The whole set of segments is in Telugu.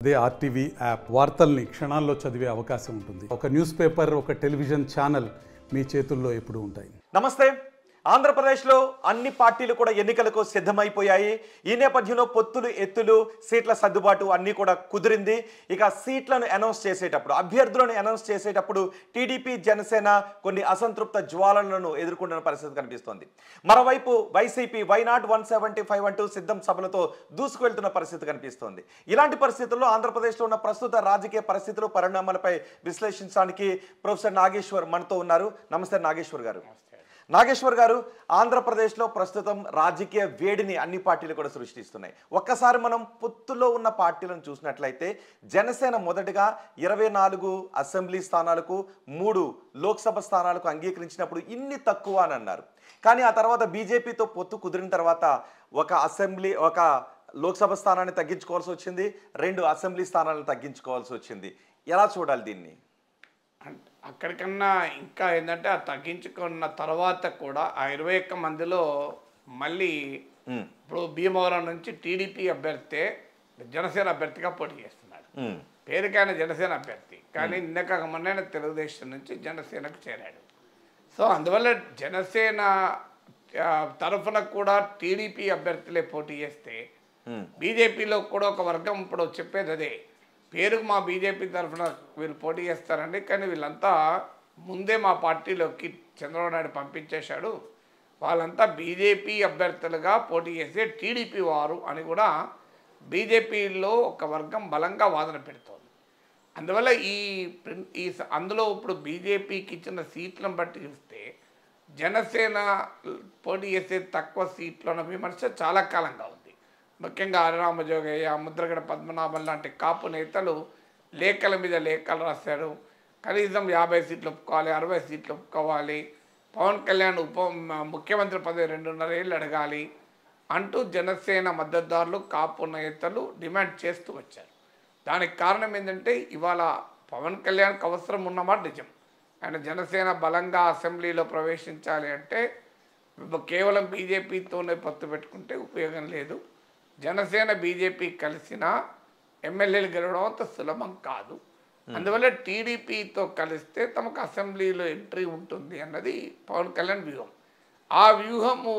అదే ఆర్టీవీ యాప్ వార్తల్ని క్షణాల్లో చదివే అవకాశం ఉంటుంది. ఒక న్యూస్ పేపర్, ఒక టెలివిజన్ ఛానల్ మీ చేతుల్లో ఎప్పుడూ ఉంటాయి. నమస్తే. ఆంధ్రప్రదేశ్లో అన్ని పార్టీలు కూడా ఎన్నికలకు సిద్ధమైపోయాయి. ఈ నేపథ్యంలో పొత్తులు, ఎత్తులు, సీట్ల సర్దుబాటు అన్నీ కూడా కుదిరింది. ఇక సీట్లను అనౌన్స్ చేసేటప్పుడు, అభ్యర్థులను అనౌన్స్ చేసేటప్పుడు టీడీపీ, జనసేన కొన్ని అసంతృప్త జ్వాలలను ఎదుర్కొంటున్న పరిస్థితి కనిపిస్తోంది. మరోవైపు వైసీపీ వైనాట్ 175 అంటూ సిద్ధం సభలతో దూసుకువెళ్తున్న పరిస్థితి కనిపిస్తోంది. ఇలాంటి పరిస్థితుల్లో ఆంధ్రప్రదేశ్లో ఉన్న ప్రస్తుత రాజకీయ పరిస్థితులు, పరిణామాలపై విశ్లేషించడానికి ప్రొఫెసర్ నాగేశ్వర్ మనతో ఉన్నారు. నమస్తే నాగేశ్వర్ గారు. నాగేశ్వర్ గారు, ఆంధ్రప్రదేశ్లో ప్రస్తుతం రాజకీయ వేడిని అన్ని పార్టీలు కూడా సృష్టిస్తున్నాయి. ఒక్కసారి మనం పొత్తులో ఉన్న పార్టీలను చూసినట్లయితే జనసేన మొదటగా 24 అసెంబ్లీ స్థానాలకు 3 లోక్సభ స్థానాలకు అంగీకరించినప్పుడు ఇన్ని తక్కువ అని అన్నారు. కానీ ఆ తర్వాత బీజేపీతో పొత్తు కుదిరిన తర్వాత ఒక లోక్సభ స్థానాన్ని తగ్గించుకోవాల్సి వచ్చింది, 2 అసెంబ్లీ స్థానాలను తగ్గించుకోవాల్సి వచ్చింది. ఎలా చూడాలి దీన్ని? అక్కడికన్నా ఇంకా ఏంటంటే ఆ తగ్గించుకున్న తర్వాత కూడా ఆ 21 మందిలో మళ్ళీ ఇప్పుడు భీమవరం నుంచి టీడీపీ అభ్యర్థి జనసేన అభ్యర్థిగా పోటీ చేస్తున్నాడు. పేరుకైన జనసేన అభ్యర్థి, కానీ ఇందాక మొన్న తెలుగుదేశం నుంచి జనసేనకు చేరాడు. సో అందువల్ల జనసేన తరఫున కూడా టీడీపీ అభ్యర్థులే పోటీ చేస్తే బీజేపీలో కూడా ఒక వర్గం ఇప్పుడు చెప్పేది అదే, పేరుకు మా బీజేపీ తరఫున వీళ్ళు పోటీ చేస్తారండి, కానీ వీళ్ళంతా ముందే మా పార్టీలోకి చంద్రబాబు నాయుడు పంపించేశాడు, వాళ్ళంతా బీజేపీ అభ్యర్థులుగా పోటీ చేసే టీడీపీ వారు అని కూడా బీజేపీలో ఒక వర్గం బలంగా వాదన పెడుతోంది. అందువల్ల అందులో ఇప్పుడు బీజేపీకి ఇచ్చిన సీట్లను బట్టి చూస్తే జనసేన పోటీ చేసే తక్కువ సీట్ల విమర్శ చాలా కాలంగా ఉంది. ముఖ్యంగా హరిరామజోగయ్య, ముద్రగడ పద్మనాభం లాంటి కాపు నేతలు లేఖల మీద లేఖలు రాశారు. కనీసం 50 సీట్లు ఒప్పుకోవాలి, 60 సీట్లు ఒప్పుకోవాలి, పవన్ కళ్యాణ్ ముఖ్యమంత్రి పదవి 2.5 ఏళ్ళు అడగాలి అంటూ జనసేన మద్దతుదారులు, కాపు నేతలు డిమాండ్ చేస్తూ వచ్చారు. దానికి కారణం ఏంటంటే ఇవాళ పవన్ కళ్యాణ్కి అవసరం ఉన్నమాట నిజం. ఆయన జనసేన బలంగా అసెంబ్లీలో ప్రవేశించాలి అంటే కేవలం బీజేపీతోనే పొత్తు పెట్టుకుంటే ఉపయోగం లేదు. జనసేన బీజేపీ కలిసిన ఎమ్మెల్యేలు గెలవడం అంత సులభం కాదు. అందువల్ల టీడీపీతో కలిస్తే తమకు అసెంబ్లీలో ఎంట్రీ ఉంటుంది అన్నది పవన్ కళ్యాణ్ వ్యూహం. ఆ వ్యూహము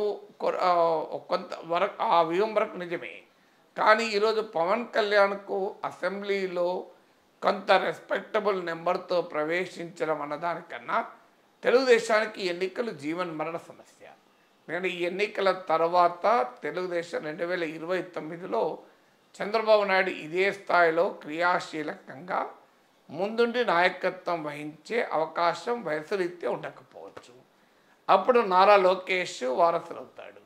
వరకు నిజమే. కానీ ఈరోజు పవన్ కళ్యాణ్కు అసెంబ్లీలో కొంత రెస్పెక్టబుల్ నెంబర్తో ప్రవేశించడం అన్నదానికన్నా తెలుగుదేశానికి ఎన్నికలు జీవన్ మరణ సమస్య. నేను ఈ ఎన్నికల తర్వాత తెలుగుదేశం 2029లో చంద్రబాబు నాయుడు ఇదే స్థాయిలో క్రియాశీలకంగా ముందుండి నాయకత్వం వహించే అవకాశం వయసురీత్యా ఉండకపోవచ్చు. అప్పుడు నారా లోకేష్ వారసులవుతాడు.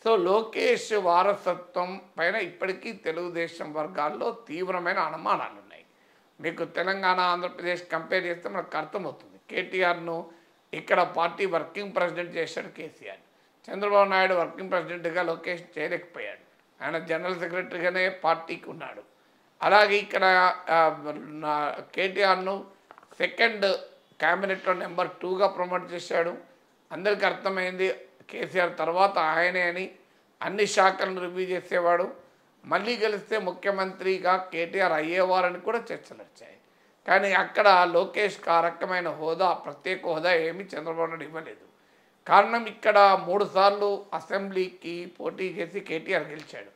సో లోకేష్ వారసత్వం పైన ఇప్పటికీ తెలుగుదేశం వర్గాల్లో తీవ్రమైన అనుమానాలు ఉన్నాయి. మీకు తెలంగాణ, ఆంధ్రప్రదేశ్ కంపేర్ చేస్తే మనకు అర్థమవుతుంది. కేటీఆర్ను ఇక్కడ పార్టీ వర్కింగ్ ప్రెసిడెంట్ చేశాడు కేసీఆర్. చంద్రబాబు నాయుడు వర్కింగ్ ప్రెసిడెంట్గా లోకేష్ చేయలేకపోయాడు, ఆయన జనరల్ సెక్రటరీగానే పార్టీకి ఉన్నాడు. అలాగే ఇక్కడ కేటీఆర్ను సెకండ్ క్యాబినెట్లో నెంబర్ 2గా ప్రమోట్ చేశాడు. అందరికీ అర్థమైంది కేసీఆర్ తర్వాత ఆయనే అని. అన్ని శాఖలను రివ్యూ చేసేవాడు. మళ్ళీ గెలిస్తే ముఖ్యమంత్రిగా కేటీఆర్ అయ్యేవారని కూడా చర్చలు వచ్చాయి. కానీ అక్కడ లోకేష్కి ఆ రకమైన హోదా, ప్రత్యేక హోదా ఏమీ చంద్రబాబు నాయుడు ఇవ్వలేదు. కారణం ఇక్కడ 3 సార్లు అసెంబ్లీకి పోటీ చేసి కేటీఆర్ గెలిచాడు.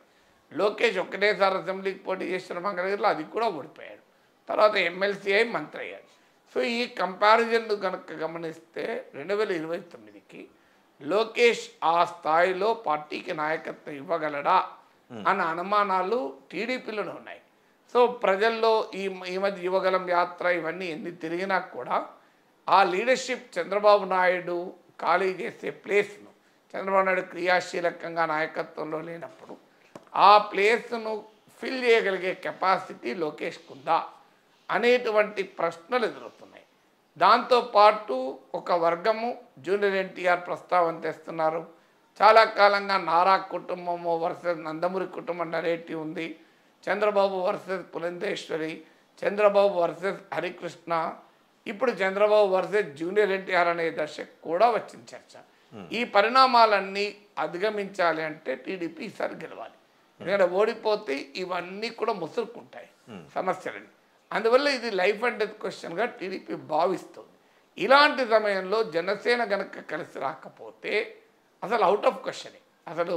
లోకేష్ ఒకటేసారి అసెంబ్లీకి పోటీ చేసిన మంగళగిరిలో అది కూడా ఓడిపోయాడు. తర్వాత ఎమ్మెల్సీ అయి మంత్రి అయ్యాడు. సో ఈ కంపారిజన్ కనుక గమనిస్తే 2029కి లోకేష్ ఆ స్థాయిలో పార్టీకి నాయకత్వం ఇవ్వగలడా అన్న అనుమానాలు టీడీపీలోనే ఉన్నాయి. సో ప్రజల్లో ఈ మధ్య యువగలం యాత్ర ఇవన్నీ ఎన్ని తిరిగినా కూడా ఆ లీడర్షిప్ చంద్రబాబు నాయుడు ఖాళీ చేసే ప్లేస్ను, చంద్రబాబు నాయుడు క్రియాశీలకంగా నాయకత్వంలో లేనప్పుడు ఆ ప్లేస్ను ఫిల్ చేయగలిగే కెపాసిటీ లోకేష్కు ఉందా అనేటువంటి ప్రశ్నలు ఎదురవుతున్నాయి. దాంతోపాటు ఒక వర్గము జూనియర్ ఎన్టీఆర్ ప్రస్తావన తెస్తున్నారు. చాలా కాలంగా నారా కుటుంబము వర్సెస్ నందమూరి కుటుంబం నరేటివ్ ఉంది. చంద్రబాబు వర్సెస్ పురంధేశ్వరి, చంద్రబాబు వర్సెస్ హరికృష్ణ, ఇప్పుడు చంద్రబాబు వర్సెస్ జూనియర్ ఎన్టీఆర్ అనే దశ కూడా వచ్చింది చర్చ. ఈ పరిణామాలన్నీ అధిగమించాలి అంటే టీడీపీ ఈసారి గెలవాలి. ఎందుకంటే ఓడిపోతే ఇవన్నీ కూడా ముసురుకుంటాయి. సమస్యలని. అందువల్ల ఇది లైఫ్ అండ్ డెత్ క్వశ్చన్గా టీడీపీ భావిస్తుంది. ఇలాంటి సమయంలో జనసేన కనుక కలిసి రాకపోతే అసలు అవుట్ ఆఫ్ క్వశ్చనే. అసలు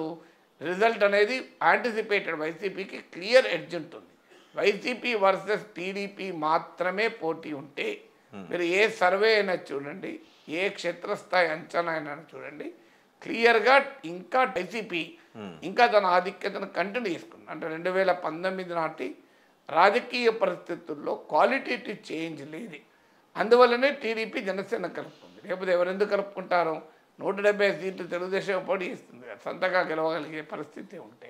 రిజల్ట్ అనేది యాంటిసిపేటెడ్. వైసీపీకి క్లియర్ ఎడ్జ్ ఉంటుంది. వైసీపీ వర్సెస్ టీడీపీ మాత్రమే పోటీ ఉంటే మీరు ఏ సర్వే అయినా చూడండి, ఏ క్షేత్రస్థాయి అంచనా అయినా చూడండి, క్లియర్గా ఇంకా వైసీపీ ఇంకా తన ఆధిక్యతను కంటిన్యూ చేసుకుంది. అంటే 2019 నాటి రాజకీయ పరిస్థితుల్లో క్వాలిటేటివ్ చేంజ్ లేదు. అందువల్లనే టీడీపీ జనసేన కలుపుకుంది. లేకపోతే ఎవరెందుకు కలుపుకుంటారో 170 సీట్లు తెలుగుదేశం పోటీ ఇస్తుంది, సొంతగా గెలవగలిగే పరిస్థితి ఉంటే.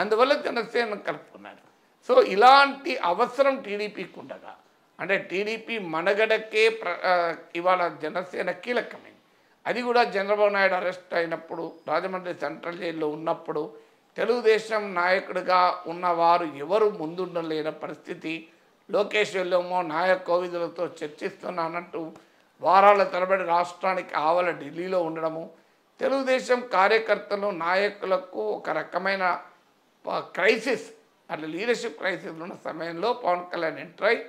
అందువల్ల జనసేన కలుపుకున్నారు. సో ఇలాంటి అవసరం టీడీపీకి ఉండగా, అంటే టీడీపీ మనుగడకే ఇవాళ జనసేన కీలకమైంది. అది కూడా చంద్రబాబు నాయుడు అరెస్ట్ అయినప్పుడు, రాజమండ్రి సెంట్రల్ జైల్లో ఉన్నప్పుడు తెలుగుదేశం నాయకుడిగా ఉన్నవారు ఎవరు ముందుండలేని పరిస్థితి. లోకేష్ వెళ్ళేమో నాయక్ కోవిదులతో చర్చిస్తున్నానంటూ వారాల తరబడి రాష్ట్రానికి ఆవల ఢిల్లీలో ఉండడము, తెలుగుదేశం కార్యకర్తలు నాయకులకు ఒక రకమైన క్రైసిస్, అట్లా లీడర్షిప్ క్రైసిస్ ఉన్న సమయంలో పవన్ కళ్యాణ్ ఎంటర్ అయి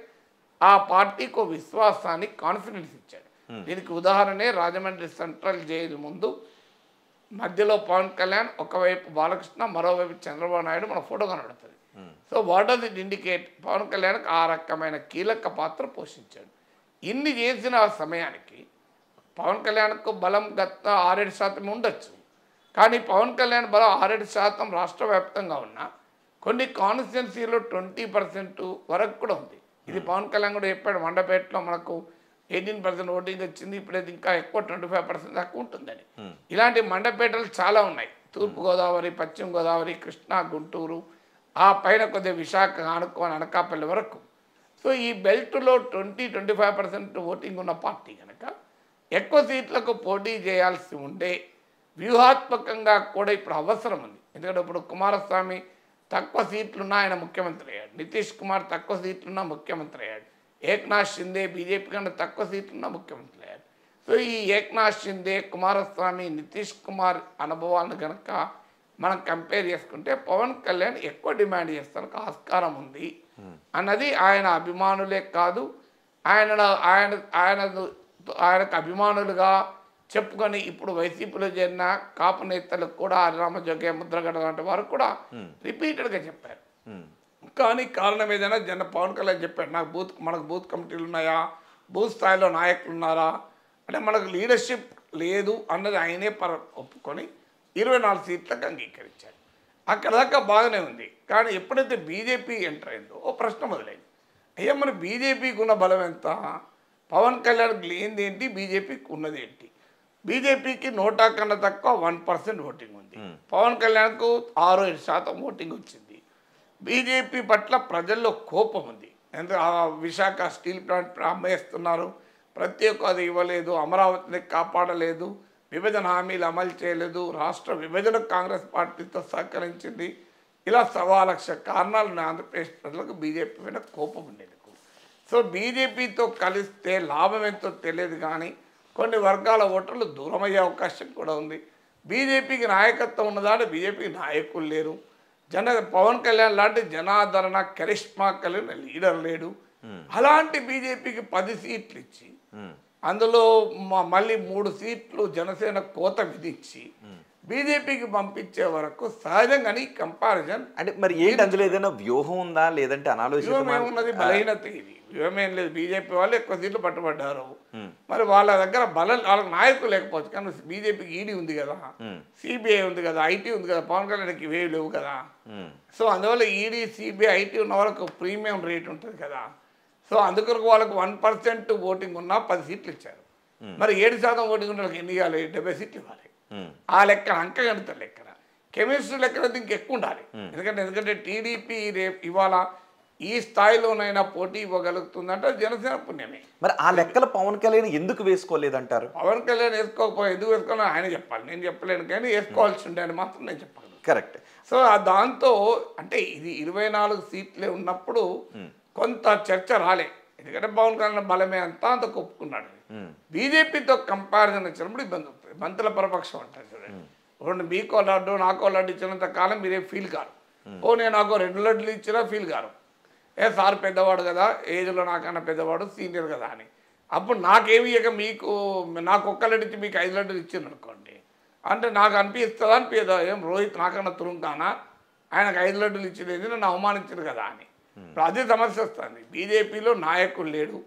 ఆ పార్టీకి విశ్వాసాన్ని, కాన్ఫిడెన్స్ ఇచ్చాడు. దీనికి ఉదాహరణే రాజమండ్రి సెంట్రల్ జైలు ముందు మధ్యలో పవన్ కళ్యాణ్, ఒకవైపు బాలకృష్ణ, మరోవైపు చంద్రబాబు నాయుడు మన ఫోటో కనబడుతుంది. So what does it indicate? Pawan కళ్యాణ్కి ఆ రకమైన కీలక పాత్ర పోషించాడు. ఇన్ని చేసిన సమయానికి పవన్ కళ్యాణ్కు బలం గత 6-7% ఉండొచ్చు. కానీ పవన్ కళ్యాణ్ బలం 6-7% రాష్ట్ర వ్యాప్తంగా ఉన్న కొన్ని కాన్స్టిట్యున్సీలో 20% వరకు కూడా ఉంది. ఇది పవన్ కళ్యాణ్ కూడా చెప్పాడు. మండపేటలో మనకు 18% ఓటింగ్ వచ్చింది, ఇప్పుడైతే ఇంకా ఎక్కువ 25% దాకా ఉంటుందని. ఇలాంటి మండపేటలు చాలా ఉన్నాయి. తూర్పుగోదావరి, పశ్చిమ గోదావరి, కృష్ణా, గుంటూరు, ఆ పైన కొద్దిగా విశాఖ ఆనుకోని అనకాపల్లి వరకు. సో ఈ బెల్ట్లో 20-25% ఓటింగ్ ఉన్న పార్టీ కనుక ఎక్కువ సీట్లకు పోటీ చేయాల్సి ఉండే వ్యూహాత్మకంగా కూడా ఇప్పుడు అవసరం ఉంది. ఎందుకంటే ఇప్పుడు కుమారస్వామి తక్కువ సీట్లున్నా ఆయన ముఖ్యమంత్రి అయ్యాడు, నితీష్ కుమార్ తక్కువ సీట్లున్నా ముఖ్యమంత్రి అయ్యాడు, ఏక్నాథ్ షిందే బీజేపీ కన్నా తక్కువ సీట్లున్నా ముఖ్యమంత్రి అయ్యాడు. సో ఈ ఏక్నాథ్ షిందే, కుమారస్వామి, నితీష్ కుమార్ అనుభవాలను కనుక మనం కంపేర్ చేసుకుంటే పవన్ కళ్యాణ్ ఎక్కువ డిమాండ్ చేస్తానికి ఆస్కారం ఉంది అన్నది ఆయన అభిమానులే కాదు, ఆయనకు అభిమానులుగా చెప్పుకొని ఇప్పుడు వైసీపీలో చేరిన కాపు నేతలకు కూడా రామజోగయ్య, ముద్రగడ లాంటి వారు కూడా రిపీటెడ్గా చెప్పారు. కానీ కారణం ఏదైనా పవన్ కళ్యాణ్ చెప్పాడు, మనకు బూత్ కమిటీలు ఉన్నాయా, బూత్ స్థాయిలో నాయకులు ఉన్నారా అంటే మనకు లీడర్షిప్ లేదు అన్నది ఆయనే ఒప్పుకొని 24 సీట్లకు అంగీకరించాడు. అక్కడ దాకా బాగానే ఉంది. కానీ ఎప్పుడైతే బీజేపీ ఎంటర్ అయిందో ఓ ప్రశ్న మొదలైంది. అయ్యా మరి బీజేపీకి ఉన్న బలం ఎంత, పవన్ కళ్యాణ్కి లేనిది ఏంటి, బీజేపీకి ఉన్నది ఏంటి? బీజేపీకి 100 కన్నా తక్కువ 1% ఓటింగ్ ఉంది, పవన్ కళ్యాణ్కు 6-7% ఓటింగ్ వచ్చింది. బీజేపీ పట్ల ప్రజల్లో కోపం ఉంది. ఎందుకంటే విశాఖ స్టీల్ ప్లాంట్ అమ్మేస్తున్నారు, ప్రతి ఒక్క అది ఇవ్వలేదు, అమరావతిని కాపాడలేదు, విభజన హామీలు అమలు చేయలేదు, రాష్ట్ర విభజనకు కాంగ్రెస్ పార్టీతో సహకరించింది. ఇలా 1,00,000 కారణాలు ఆంధ్రప్రదేశ్ ప్రజలకు బీజేపీ మీద కోపం ఉండేది. సో బీజేపీతో కలిస్తే లాభం ఎంతో తెలియదు, కానీ కొన్ని వర్గాల ఓటర్లు దూరమయ్యే అవకాశం కూడా ఉంది. బీజేపీకి నాయకత్వం ఉన్నదా అంటే బీజేపీకి నాయకులు లేరు. పవన్ కళ్యాణ్ లాంటి జనాదరణ, కరిష్మా కలిగిన లీడర్ లేడు. అలాంటి బీజేపీకి 10 సీట్లు ఇచ్చి అందులో మళ్ళీ 3 సీట్లు జనసేన కోత విధించి బీజేపీకి పంపించే వరకు సహజంగానే కంపారిజన్ అంటే మరి ఏంటి, అందులో ఏదైనా వ్యూహం ఉందా లేదంటే వ్యూహం ఏమున్నది? బలహీనత ఇది. వ్యూహం ఏం లేదు. బీజేపీ వాళ్ళు ఎక్కువ సీట్లు పట్టుబడ్డారు. మరి వాళ్ళ దగ్గర వాళ్ళకి నాయకులు లేకపోవచ్చు, కానీ బీజేపీకి ఈడీ ఉంది కదా, సిబిఐ ఉంది కదా, ఐటీ ఉంది కదా, పవన్ కళ్యాణ్కి ఇవేవి లేవు కదా. సో అందువల్ల ఈడీ, సిబిఐ, ఐటీ ఉన్న వాళ్ళకు ప్రీమియం రేట్ ఉంటుంది కదా. సో అందుకొరకు వాళ్ళకు 1% ఓటింగ్ ఉన్నా 10 సీట్లు ఇచ్చారు. మరి 7% ఓటింగ్ ఉన్న వాళ్ళకి ఎన్ని ఇవ్వాలి? 70 సీట్లు ఇవ్వాలి. ఆ లెక్కన అంకగణిత లెక్కన, కెమిస్ట్రీ లెక్కన ఇంకెక్కువ ఉండాలి. ఎందుకంటే టీడీపీ ఇవాళ ఈ స్థాయిలోనైనా పోటీ ఇవ్వగలుగుతుందంటే జనసేన పుణ్యమే. మరి ఆ లెక్కలు పవన్ కళ్యాణ్ ఎందుకు వేసుకోలేదంటారు? పవన్ కళ్యాణ్ వేసుకోకపోయి ఎందుకు వేసుకోవాలో ఆయన చెప్పాలి, నేను చెప్పలేను. కానీ వేసుకోవాల్సి ఉండే అని మాత్రం నేను చెప్పగలను. కరెక్ట్. సో దాంతో అంటే ఇది 24 సీట్లే ఉన్నప్పుడు కొంత చర్చ రాలే. ఎందుకంటే పవన్ కళ్యాణ్ బలమే అంతా అంత ఒప్పుకున్నాడు. బీజేపీతో కంపారిజన్ వచ్చినప్పుడు ఇబ్బంది అవుతుంది. మంత్రుల పరపక్షం అంటారు చూడండి. ఇప్పుడు మీకో లడ్డు నాకో లడ్డు ఇచ్చినంత కాలం మీరేం ఫీల్ కారు. నేను నాకు 2 లడ్డులు ఇచ్చినా ఫీల్ కారు. సార్ పెద్దవాడు కదా, ఏజ్లో నాకన్నా పెద్దవాడు, సీనియర్ కదా అని. అప్పుడు నాకేమి ఇక మీకు నాకు ఒక్కళ్ళిచ్చి మీకు 5 లడ్డూలు ఇచ్చింది అనుకోండి, అంటే నాకు అనిపిస్తుందా అనిపించదా, ఏం రోహిత్ నాకన్నా తురుంకానా, ఆయనకు 5 లడ్డూలు ఇచ్చేది నన్ను అవమానించరు కదా అని. ఇప్పుడు అదే సమస్య వస్తుంది. బీజేపీలో నాయకుడు లేడు,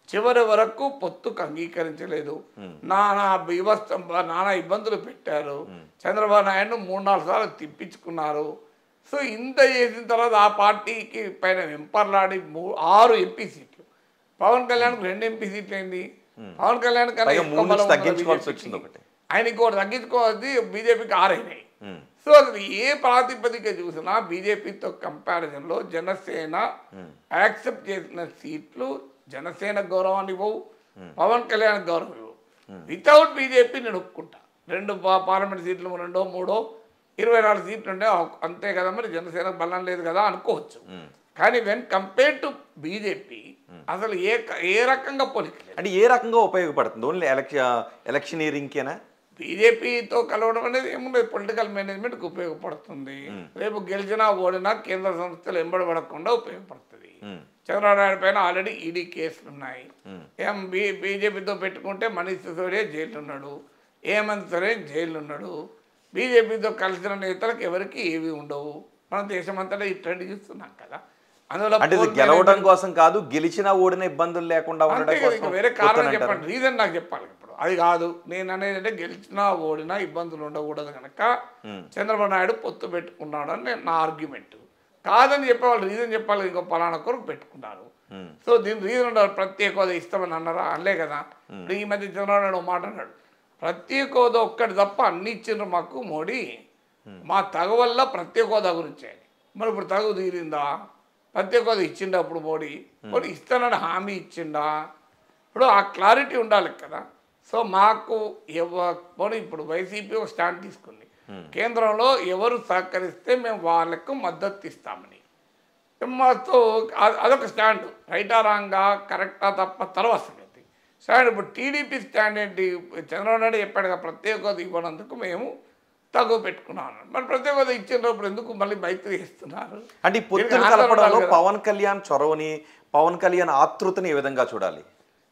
చివరి వరకు పొత్తుకు అంగీకరించలేదు, నానా ఇబ్బందులు పెట్టారు, చంద్రబాబు నాయుడు 3-4 సార్లు తిప్పించుకున్నారు. సో ఇంత చేసిన తర్వాత ఆ పార్టీకి పైన వెంపర్లాడి 6 ఎంపీ సీట్లు, పవన్ కళ్యాణ్కి 2 ఎంపీ సీట్లు అయింది. పవన్ కళ్యాణ్ కన్నా ఆయన ఇంకోటి తగ్గించుకోవద్ది, బీజేపీకి 6 అయినాయి. సో అసలు ఏ ప్రాతిపదిక చూసినా బీజేపీతో కంపారిజన్లో జనసేన యాక్సెప్ట్ చేసిన సీట్లు జనసేన గౌరవాన్ని ఇవ్వవు, పవన్ కళ్యాణ్ గౌరవం ఇవ్వవు. వితౌట్ బీజేపీ నేను ఒప్పుకుంటా, 2 పార్లమెంట్ సీట్లు 2, 3, 24 సీట్లు ఉంటే అంతే కదా, మరి జనసేనకు బలం లేదు కదా అనుకోవచ్చు. కానీ వెన్ కంపేర్ టు బీజేపీ అసలు ఏ రకంగా పోలికలేదు. అంటే ఏ రకంగా ఉపయోగపడుతుంది? ఓన్లీ ఎలక్షనీరింగ్కేనా? బీజేపీతో కలవడం అనేది ఏముండదు, పొలిటికల్ మేనేజ్మెంట్కి ఉపయోగపడుతుంది. రేపు గెలిచినా ఓడినా కేంద్ర సంస్థలు ఎంబడబడకుండా ఉపయోగపడుతుంది. చంద్రబాబు నాయుడు పైన ఆల్రెడీ ఈడీ కేసులు ఉన్నాయి. బీజేపీతో పెట్టుకుంటే మనీష్ సిసోడియా జైలు ఉన్నాడు, హేమంత్ సోరెన్ జైలు ఉన్నాడు. బీజేపీతో కలిసిన నేతలకు ఎవరికి ఏవి ఉండవు. మన దేశమంతటా ఈ ట్రెండ్ చూస్తున్నాం కదా. అందులో గెలవడం కోసం కాదు, గెలిచినా ఓడిన ఇబ్బందులు లేకుండా వేరే కారణం చెప్పండి, రీజన్ నాకు చెప్పాలి. ఇప్పుడు అది కాదు నేను అనేది, అంటే గెలిచినా ఓడినా ఇబ్బందులు ఉండకూడదు కనుక చంద్రబాబు నాయుడు పొత్తు పెట్టుకున్నాడు అని నా ఆర్గ్యుమెంట్. కాదని చెప్పేవాళ్ళు రీజన్ చెప్పాలి, ఇంకో పలానా కొరకు పెట్టుకున్నారు. సో దీని రీజన్ ఉండాలి. ప్రత్యేక హోదా ఇస్తామని అన్నారా? అనలే కదా. ఇప్పుడు ఈ మధ్య చంద్రబాబు నాయుడు మాట అన్నాడు, ప్రత్యేక హోదా ఒక్కటి తప్ప అన్ని ఇచ్చిండ్రు మాకు మోడీ, మా తగు వల్ల ప్రత్యేక హోదా గురించి అని. మరి ఇప్పుడు తగు తీరిందా? ప్రత్యేక హోదా ఇచ్చిండా అప్పుడు మోడీ ఇస్తానని హామీ ఇచ్చిండా? ఇప్పుడు ఆ క్లారిటీ ఉండాలి కదా. సో మాకు ఇప్పుడు వైసీపీ ఒక స్టాండ్ తీసుకుంది, కేంద్రంలో ఎవరు సహకరిస్తే మేము వాళ్ళకు మద్దతు ఇస్తామని. మాతో అదొక స్టాండ్, రైటా రాంగా కరెక్టా తప్ప తర్వాత సంగతి స్టాండ్. ఇప్పుడు టీడీపీ స్టాండ్ ఏంటి? చంద్రబాబు నాయుడు చెప్పాడు కదా, ప్రత్యేక హోదా ఇవ్వనందుకు మేము తగు పెట్టుకున్నాను. మరి ప్రత్యేక హోదా ఇచ్చినప్పుడు ఎందుకు మళ్ళీ మైత్రి ఇస్తున్నారు? అంటే ఈ పొత్తులు కలపడంలో పవన్ కళ్యాణ్ చొరవని, పవన్ కళ్యాణ్ ఆతృతని ఏ విధంగా చూడాలి?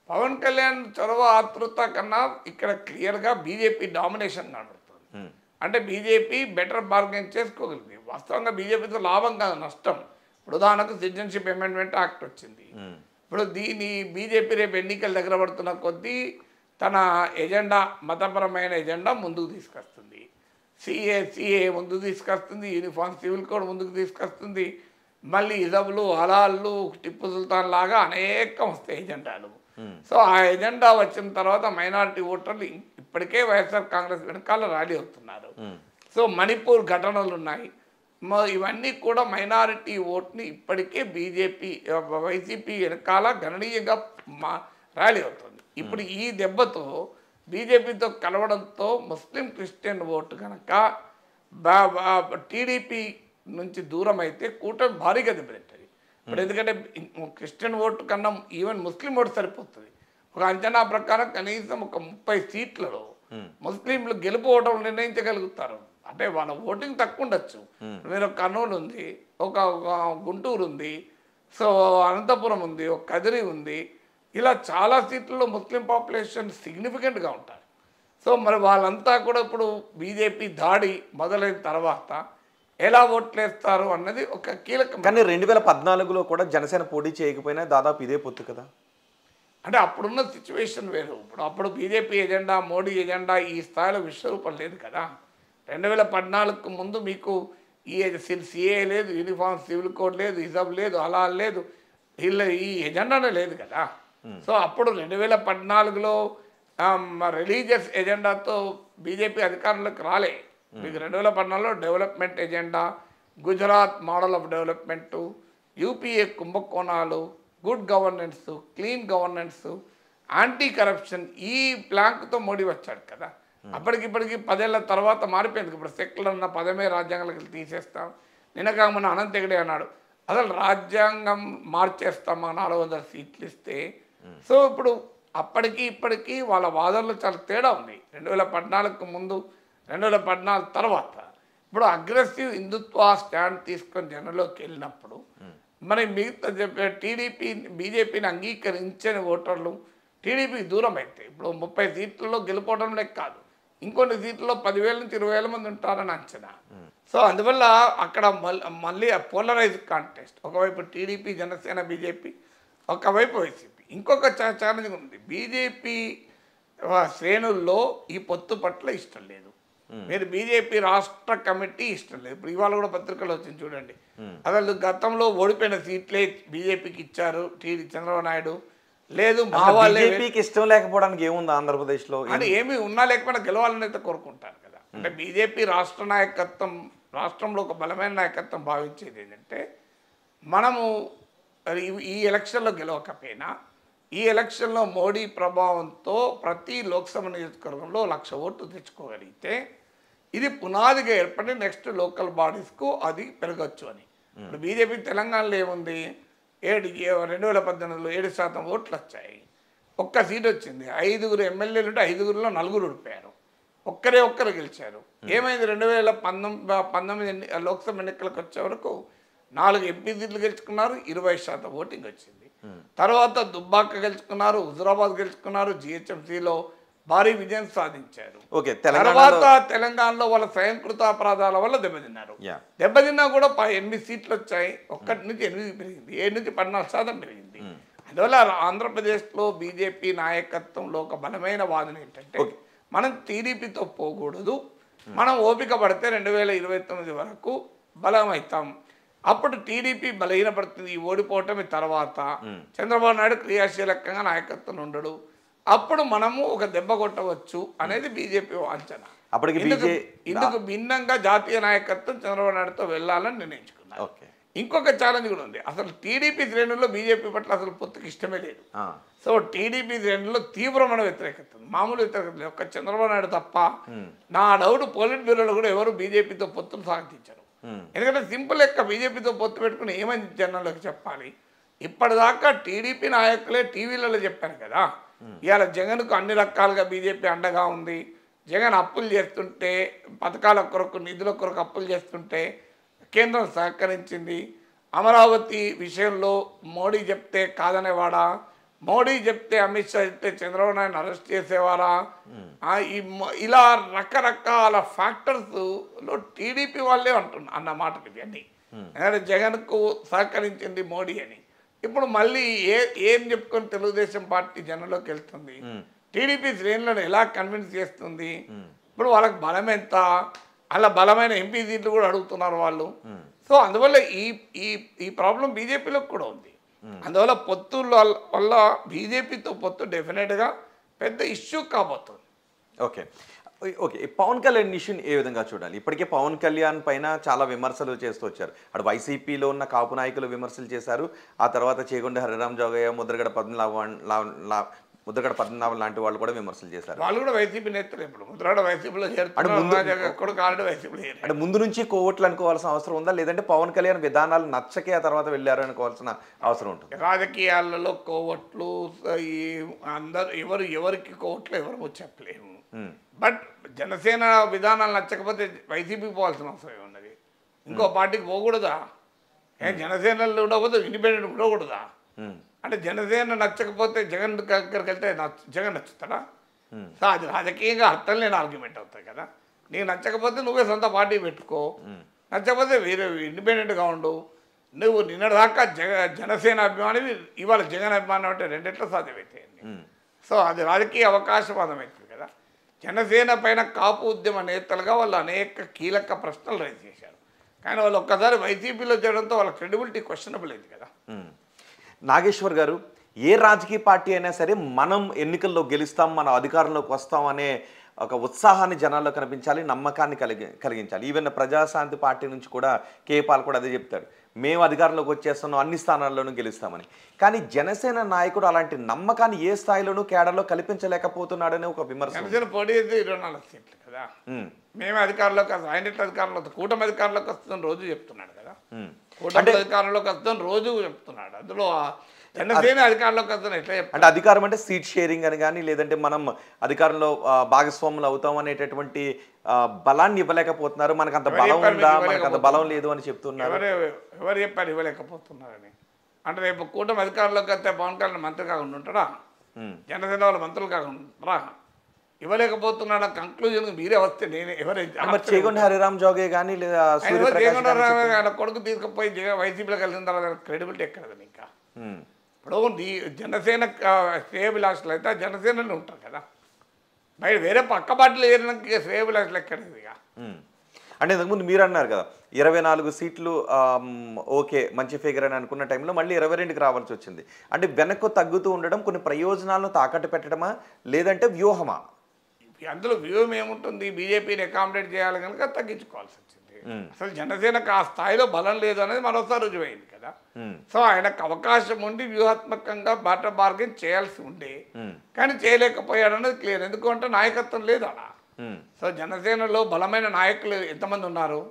పవన్ కళ్యాణ్ చొరవ ఆతృత కన్నా ఇక్కడ క్లియర్గా బీజేపీ డామినేషన్ కనబడుతుంది. అంటే బీజేపీ బెటర్ బార్గెన్ చేసుకోగలిగింది. వాస్తవంగా బీజేపీతో లాభం కాదు, నష్టం. ఇప్పుడు ఉదాహరణకు సిటిజన్షిప్ అమెండ్మెంట్ యాక్ట్ వచ్చింది. ఇప్పుడు దీని బీజేపీ రేపు ఎన్నికలు దగ్గర పడుతున్న కొద్దీ తన ఎజెండా, మతపరమైన ఎజెండా ముందుకు తీసుకొస్తుంది. సిఏ ముందుకు తీసుకొస్తుంది, యూనిఫామ్ సివిల్ కోడ్ ముందుకు తీసుకొస్తుంది, మళ్ళీ ఇజబులు, హలాళ్ళు, టిప్పు సుల్తాన్ లాగా అనేకం వస్తాయి ఎజెండాలు. సో ఆ ఎజెండా వచ్చిన తర్వాత మైనారిటీ ఓటర్లు ఇప్పటికే వైఎస్ఆర్ కాంగ్రెస్ వెనకాల ర్యాలీ అవుతున్నారు. సో మణిపూర్ ఘటనలు ఉన్నాయి, ఇవన్నీ కూడా మైనారిటీ ఓట్ని ఇప్పటికే వైసీపీ వెనకాల గణనీయంగా ర్యాలీ అవుతుంది. ఇప్పుడు ఈ దెబ్బతో బీజేపీతో కలవడంతో ముస్లిం క్రిస్టియన్ ఓటు కనుక టీడీపీ నుంచి దూరం అయితే కూటమి భారీగా దెబ్బతింటుంది. ఇప్పుడు ఎందుకంటే క్రిస్టియన్ ఓటు కన్నా ఈవెన్ ముస్లిం ఓటు సరిపోతుంది. ఒక అంచనా ప్రకారం కనీసం ఒక 30 సీట్లలో ముస్లింలు గెలుపు ఓటర్లు నిర్ణయించగలుగుతారు. అంటే వాళ్ళ ఓటింగ్ తక్కువ ఉండొచ్చు. మీరు కర్నూలు ఉంది, ఒక గుంటూరు ఉంది, సో అనంతపురం ఉంది, ఒక కదిరి ఉంది, ఇలా చాలా సీట్లలో ముస్లిం పాపులేషన్ సిగ్నిఫికెంట్గా ఉంటారు. సో మరి వాళ్ళంతా కూడా ఇప్పుడు బీజేపీ దాడి మొదలైన తర్వాత ఎలా ఓట్లేస్తారు అన్నది ఒక కీలకం. కానీ 2014లో కూడా జనసేన పోటీ చేయకపోయినా దాదాపు ఇదే పొత్తు కదా. అంటే అప్పుడున్న సిచ్యువేషన్ వేరు. అప్పుడు బీజేపీ ఎజెండా, మోడీ ఎజెండా ఈ స్థాయిలో విశ్వరూపం లేదు కదా. 2014కు ముందు మీకు ఈ సిఏ లేదు, యూనిఫామ్ సివిల్ కోడ్ లేదు, హిజబ్ లేదు, హలాల్ లేదు, ఈ ఎజెండానే లేదు కదా. సో అప్పుడు 2014లో రిలీజియస్ ఎజెండాతో బీజేపీ అధికారంలోకి రాలే. మీకు 2014లో development agenda, Gujarat model of development, UPA కుంభకోణాలు, good governance, clean governance, anti corruption, ఈ ప్లాంక్తో మోడీ వచ్చాడు కదా. అప్పటికిప్పటికి 10 ఏళ్ల తర్వాత మారిపోయింది. ఇప్పుడు సెక్యులర్ అన్న పదమే రాజ్యాంగాలకు తీసేస్తాం. నిన్నగా మన అనంత హెగడే అన్నాడు, అసలు రాజ్యాంగం మార్చేస్తామా 400 సీట్లు ఇస్తే. సో ఇప్పుడు అప్పటికి ఇప్పటికీ వాళ్ళ వాదనలు చాలా తేడా ఉంది. 2014కు ముందు, 2014 తర్వాత. ఇప్పుడు అగ్రెసివ్ హిందుత్వ స్టాండ్ తీసుకొని జనంలోకి వెళ్ళినప్పుడు మరి మిగతా బీజేపీని అంగీకరించని ఓటర్లు టీడీపీకి దూరం అయితే ఇప్పుడు 30 సీట్లలో గెలుపోవడం లెక్క కాదు, ఇంకొన్ని సీట్లలో 10,000 నుంచి 20,000 మంది ఉంటారని అంచనా. సో అందువల్ల అక్కడ మళ్ళీ పోలరైజ్ కాంటెస్ట్, ఒకవైపు టీడీపీ, జనసేన, బీజేపీ, ఒకవైపు వైసీపీ. ఇంకొక ఛాలెంజ్ ఉంది, బీజేపీ శ్రేణుల్లో ఈ పొత్తు పట్ల ఇష్టం లేదు. మీరు బీజేపీ రాష్ట్ర కమిటీ ఇష్టం లేదు. ఇప్పుడు ఇవాళ కూడా పత్రికలు వచ్చింది చూడండి, అసలు గతంలో ఓడిపోయిన సీట్లే బీజేపీకి ఇచ్చారు చంద్రబాబు నాయుడు, లేదు మా వాళ్ళే. బీజేపీకి ఇష్టం లేకపోవడానికి ఏముంది ఆంధ్రప్రదేశ్లో? అంటే ఏమి ఉన్నా లేకపోయినా గెలవాలని అయితే కోరుకుంటారు కదా. అంటే బీజేపీ రాష్ట్ర నాయకత్వం, రాష్ట్రంలో ఒక బలమైన నాయకత్వం భావించేది ఏంటంటే, మనము ఈ ఎలక్షన్లో గెలవకపోయినా ఈ ఎలక్షన్లో మోడీ ప్రభావంతో ప్రతి లోక్సభ నియోజకవర్గంలో 1,00,000 ఓట్లు తెచ్చుకోగలిగితే ఇది పునాదిగా ఏర్పడి నెక్స్ట్ లోకల్ బాడీస్కు అది పెరగచ్చు అని. ఇప్పుడు బీజేపీ తెలంగాణలో ఏముంది, 2018లో 7% ఓట్లు వచ్చాయి, ఒక్క సీట్ వచ్చింది, 5 ఎమ్మెల్యేలు ఉంటే 5లో 4 ఓడిపోయారు, ఒక్కరు గెలిచారు. ఏమైంది, 2019 లోక్సభ ఎన్నికలకు వచ్చే వరకు 4 ఎంపీ సీట్లు గెలుచుకున్నారు, 20% ఓటింగ్ వచ్చింది. తర్వాత దుబ్బాక గెలుచుకున్నారు, హుజురాబాద్ గెలుచుకున్నారు, జిహెచ్ఎంసీలో భారీ విజయం సాధించారు. తర్వాత తెలంగాణలో వాళ్ళ స్వయంకృత అపరాధాల వల్ల దెబ్బతిన్నారు. దెబ్బతిన్నా కూడా 8 సీట్లు వచ్చాయి, 1 నుంచి 8 పెరిగింది, 7 నుంచి 14% పెరిగింది. అందువల్ల ఆంధ్రప్రదేశ్లో బీజేపీ నాయకత్వంలో ఒక బలమైన వాదన ఏంటంటే, మనం టీడీపీతో పోకూడదు, మనం ఓపిక పడితే 2029 వరకు బలమవుతాం, అప్పుడు టీడీపీ బలహీనపడుతుంది. ఈ ఓడిపోవటం తర్వాత చంద్రబాబు నాయుడు క్రియాశీలకంగా నాయకత్వం ఉండడు, అప్పుడు మనము ఒక దెబ్బ కొట్టవచ్చు అనేది బీజేపీ అంచనా. ఇందుకు భిన్నంగా జాతీయ నాయకత్వం చంద్రబాబు నాయుడుతో వెళ్ళాలని నిర్ణయించుకున్నారు. ఇంకొక ఛాలెంజ్ కూడా ఉంది, అసలు టీడీపీ శ్రేణుల్లో బీజేపీ పట్ల అసలు పొత్తుకి ఇష్టమే లేదు. సో టీడీపీ శ్రేణుల్లో తీవ్రమైన వ్యతిరేకత, మామూలు వ్యతిరేకత లేదు, ఒక్క చంద్రబాబు నాయుడు తప్ప నా డౌట్ పోలిట్ బ్యూరోలో కూడా ఎవరు బీజేపీతో పొత్తులు సాగించారు. ఎందుకంటే సింపుల్ లెక్క, బీజేపీతో పొత్తు పెట్టుకుని ఏమని జనాలకు చెప్పాలి? ఇప్పటిదాకా టీడీపీ నాయకులే టీవీలలో చెప్పారు కదా, ఇవాళ జగన్కు అన్ని రకాలుగా బీజేపీ అండగా ఉంది, జగన్ అప్పులు చేస్తుంటే, పథకాల కొరకు నిధుల కొరకు అప్పులు చేస్తుంటే కేంద్రం సహకరించింది, అమరావతి విషయంలో మోడీ చెప్తే కాదనేవాడా, మోడీ చెప్తే అమిత్ షా చెప్తే చంద్రబాబు నాయుడు అరెస్ట్ చేసేవారా, ఇలా రకరకాల ఫ్యాక్టర్స్లో టీడీపీ వాళ్ళే అన్న మాటలు ఇవన్నీ. ఎందుకంటే జగన్కు సహకరించింది మోడీ అని. ఇప్పుడు మళ్ళీ ఏం చెప్పుకొని తెలుగుదేశం పార్టీ జనంలోకి వెళ్తుంది, టీడీపీ శ్రేణులను ఎలా కన్విన్స్ చేస్తుంది, ఇప్పుడు వాళ్ళకి బలం ఎంత, అలా బలమైన ఎంపీ సీట్లు కూడా అడుగుతున్నారు వాళ్ళు. సో అందువల్ల ఈ ప్రాబ్లం బీజేపీలో కూడా ఉంది. అందువల్ల పొత్తుల వల్ల బీజేపీతో పొత్తు డెఫినెట్గా పెద్ద ఇష్యూ కాబోతుంది. ఓకే, పవన్ కళ్యాణ్ ఇష్యూని ఏ విధంగా చూడాలి? ఇప్పటికే పవన్ కళ్యాణ్ పైన చాలా విమర్శలు చేస్తూ వచ్చారు. అటు వైసీపీలో ఉన్న కాపు నాయకులు విమర్శలు చేశారు, ఆ తర్వాత చేగొండ హరిరామ్ జోగయ్య, ముద్రగడ పద్మనాభం లాంటి వాళ్ళు కూడా విమర్శలు చేశారు. వాళ్ళు కూడా వైసీపీ నేతలు. ఇప్పుడు ముద్రగడ వైసీపీలో అంటే ముందు నుంచి కోవట్లు అనుకోవాల్సిన అవసరం ఉందా, లేదంటే పవన్ కళ్యాణ్ విధానాలు నచ్చకే ఆ తర్వాత వెళ్ళారు అనుకోవాల్సిన అవసరం ఉంటుంది? రాజకీయాలలో కోవట్లు అందరు ఎవరికి కోవట్లు ఎవరు చెప్పలేము. బట్ జనసేన విధానాలు నచ్చకపోతే వైసీపీ పోవాల్సిన అవసరం ఉన్నది, ఇంకో పార్టీకి పోకూడదా? జనసేనలో ఉండకపోతే ఇండిపెండెంట్ ఉండకూడదా? అంటే జనసేన నచ్చకపోతే జగన్ దగ్గరికి వెళ్తే జగన్ నచ్చుతాడా? సో అది రాజకీయంగా అర్థం లేని ఆర్గ్యుమెంట్ అవుతాయి కదా. నీకు నచ్చకపోతే నువ్వే సొంత పార్టీ పెట్టుకో, నచ్చకపోతే వేరే ఇండిపెండెంట్గా ఉండు. నువ్వు నిన్నటిదాకా జనసేన అభిమాని, ఇవాళ జగన్ అభిమానం అంటే రెండిట్లో సాధ్యమవుతాయి. సో అది రాజకీయ అవకాశవాదం అవుతుంది కదా. జనసేన పైన కాపు ఉద్యమ నేతలుగా వాళ్ళు అనేక కీలక ప్రశ్నలు రైజ్ చేశారు, కానీ వాళ్ళు ఒక్కసారి వైసీపీలో చేయడంతో వాళ్ళ క్రెడిబిలిటీ క్వశ్చనబుల్ అయింది కదా. నాగేశ్వర్ గారు, ఏ రాజకీయ పార్టీ అయినా సరే మనం ఎన్నికల్లో గెలుస్తాం, మనం అధికారంలోకి వస్తాం అనే ఒక ఉత్సాహాన్ని జనాల్లో కనిపించాలి, నమ్మకాన్ని కలిగించాలి. ఈవెన్ ప్రజాశాంతి పార్టీ నుంచి కూడా కేపాల్ కూడా అదే చెప్తాడు, మేము అధికారంలోకి వచ్చేస్తున్నాం, అన్ని స్థానాల్లోనూ గెలుస్తామని. కానీ జనసేన నాయకుడు అలాంటి నమ్మకాన్ని ఏ స్థాయిలోనూ కేడర్లో కల్పించలేకపోతున్నాడనే ఒక విమర్శ. జనసేన పోటీ అయితే 24 సీట్లు కదా, మేమే అధికారంలోకి వస్తాం, ఆయన అధికారంలో కూటమి అధికారంలోకి వస్తుందని రోజు చెప్తున్నాడు కదా, కూటమి అధికారంలోకి వస్తాం రోజు చెప్తున్నాడు. అందులో జనసేన అధికారంలోకి వస్తున్నా ఎట్లా చెప్తారు? అంటే అధికారం అంటే సీట్ షేరింగ్ అని కానీ లేదంటే మనం అధికారంలో భాగస్వాములు అవుతాం అనేటటువంటి బలాన్ని ఇవ్వలేకపోతున్నారు. మనకు అంత బలం ఉందా, మనకు అంత బలం లేదు అని చెప్తున్నారు. ఎవరు చెప్పారు ఇవ్వలేకపోతున్నారని? అంటే రేపు కూటమి అధికారంలోకి వస్తే పవన్ కళ్యాణ్ మంత్రి కాకుండా ఉంటాడా? జనసేన వాళ్ళు మంత్రులు కాకుండా ఉంటారా? ఇవ్వలేకపోతున్నాడు కంక్లూజన్ మీరే వస్తే నేను చేగొండ హరిరామ్ జోగే కానీ లేదా ఆయన కొడుకు తీసుకుపోయి వైసీపీలో కలిసిన తర్వాత క్రెడిబిలిటీ ఎక్కడదని ఇంకా ఇప్పుడు జనసేన శ్రేయభిలాషులు అయితే జనసేనలో ఉంటారు కదా, బయట వేరే పక్క పార్టీలు ఏరినాక శ్రేయభిలాషులు ఎక్కడది ఇక. అంటే ఇంతకుముందు మీరు అన్నారు కదా 24 సీట్లు ఓకే మంచి ఫిగర్ అని అనుకున్న టైంలో మళ్ళీ 22కి రావాల్సి వచ్చింది. అంటే వెనక్కు తగ్గుతూ ఉండడం కొన్ని ప్రయోజనాలను తాకట్టు పెట్టడమా లేదంటే వ్యూహమా? అందులో వ్యూహం ఏముంటుంది? బీజేపీని అకామిడేట్ చేయాలి కనుక తగ్గించుకోవాల్సి వచ్చింది. అసలు జనసేనకు ఆ స్థాయిలో బలం లేదు అనేది మరోసారి రుజువైంది కదా. సో ఆయనకు అవకాశం ఉండి వ్యూహాత్మకంగా బాటర్ బార్గెన్ చేయాల్సి ఉండే కానీ చేయలేకపోయాడు అనేది క్లియర్. ఎందుకంటే నాయకత్వం లేదు అలా. సో జనసేనలో బలమైన నాయకులు ఎంతమంది ఉన్నారు?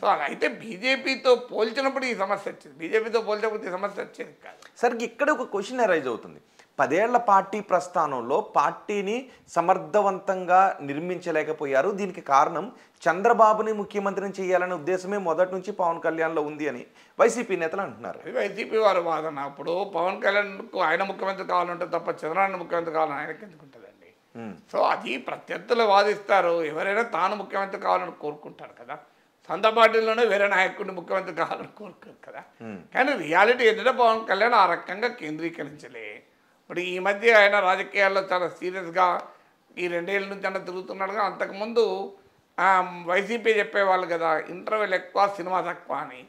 సో అలా అయితే బీజేపీతో పోల్చినప్పుడు ఈ సమస్య వచ్చింది, బీజేపీతో పోల్చినప్పుడు ఈ సమస్య వచ్చేది కాదు. సరే ఇక్కడ ఒక క్వశ్చన్ అరైజ్ అవుతుంది. 10 ఏళ్ల పార్టీ ప్రస్థానంలో పార్టీని సమర్థవంతంగా నిర్మించలేకపోయారు. దీనికి కారణం చంద్రబాబుని ముఖ్యమంత్రిని చేయాలనే ఉద్దేశమే మొదటి నుంచి పవన్ కళ్యాణ్లో ఉంది అని వైసీపీ నేతలు అంటున్నారు. అది వైసీపీ వారు వాదన. అప్పుడు పవన్ కళ్యాణ్కు ఆయన ముఖ్యమంత్రి కావాలంటే తప్ప చంద్రబాబు ముఖ్యమంత్రి కావాలని ఆయనకి ఎందుకు ఉంటుందండి? సో అది ప్రత్యర్థులు వాదిస్తారు. ఎవరైనా తాను ముఖ్యమంత్రి కావాలని కోరుకుంటారు కదా, సొంత పార్టీలోనే వేరే నాయకుడిని ముఖ్యమంత్రి కావాలని కోరుకోరు కదా. కానీ రియాలిటీ ఏంటంటే పవన్ కళ్యాణ్ ఆ రకంగా కేంద్రీకరించలే. ఇప్పుడు ఈ మధ్య ఆయన రాజకీయాల్లో చాలా సీరియస్గా ఈ 2 ఏళ్ళ నుంచి అన్న తిరుగుతున్నాడుగా. అంతకుముందు వైసీపీ చెప్పేవాళ్ళు కదా ఇంటర్వెల్ ఎక్కువ సినిమా తక్కువ అని.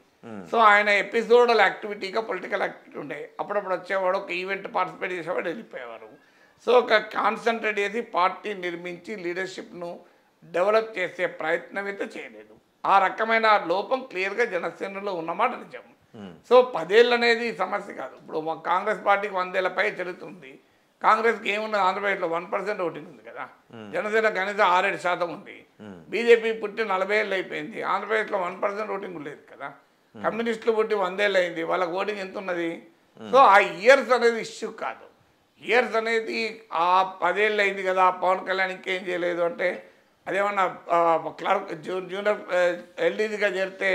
సో ఆయన ఎపిసోడల్ యాక్టివిటీగా పొలిటికల్ యాక్టివిటీ ఉండే, అప్పుడప్పుడు వచ్చేవాడు, ఒక ఈవెంట్ పార్టిసిపేట్ చేసేవాడు, వెళ్ళిపోయేవారు. సో ఒక కాన్సన్ట్రేట్ చేసి పార్టీ నిర్మించి లీడర్షిప్ను డెవలప్ చేసే ప్రయత్నం అయితే చేయలేదు. ఆ రకమైన లోపం క్లియర్గా జనసేనలో ఉన్నమాట నిజం. సో 10 ఏళ్ళు అనేది సమస్య కాదు. ఇప్పుడు కాంగ్రెస్ పార్టీకి 100 ఏళ్ల పై చదువుతుంది. కాంగ్రెస్కి ఏమున్నది? ఆంధ్రప్రదేశ్లో 1% ఓటింగ్ ఉంది కదా, జనసేన కనీసం 6-7% ఉంది. బీజేపీ పుట్టి 40 ఏళ్ళు అయిపోయింది, ఆంధ్రప్రదేశ్లో 1% ఓటింగ్ లేదు కదా. కమ్యూనిస్టులు పుట్టి 100 ఏళ్ళు అయింది, వాళ్ళకి ఓటింగ్ ఎంత ఉన్నది? సో ఆ ఇయర్స్ అనేది ఇష్యూ కాదు. ఇయర్స్ అనేది ఆ 10 ఏళ్ళు అయింది కదా పవన్ కళ్యాణ్ ఇంకేం చేయలేదు అంటే అదేమన్నా క్లర్క్ జూనియర్ ఎల్డీసీగా చేరితే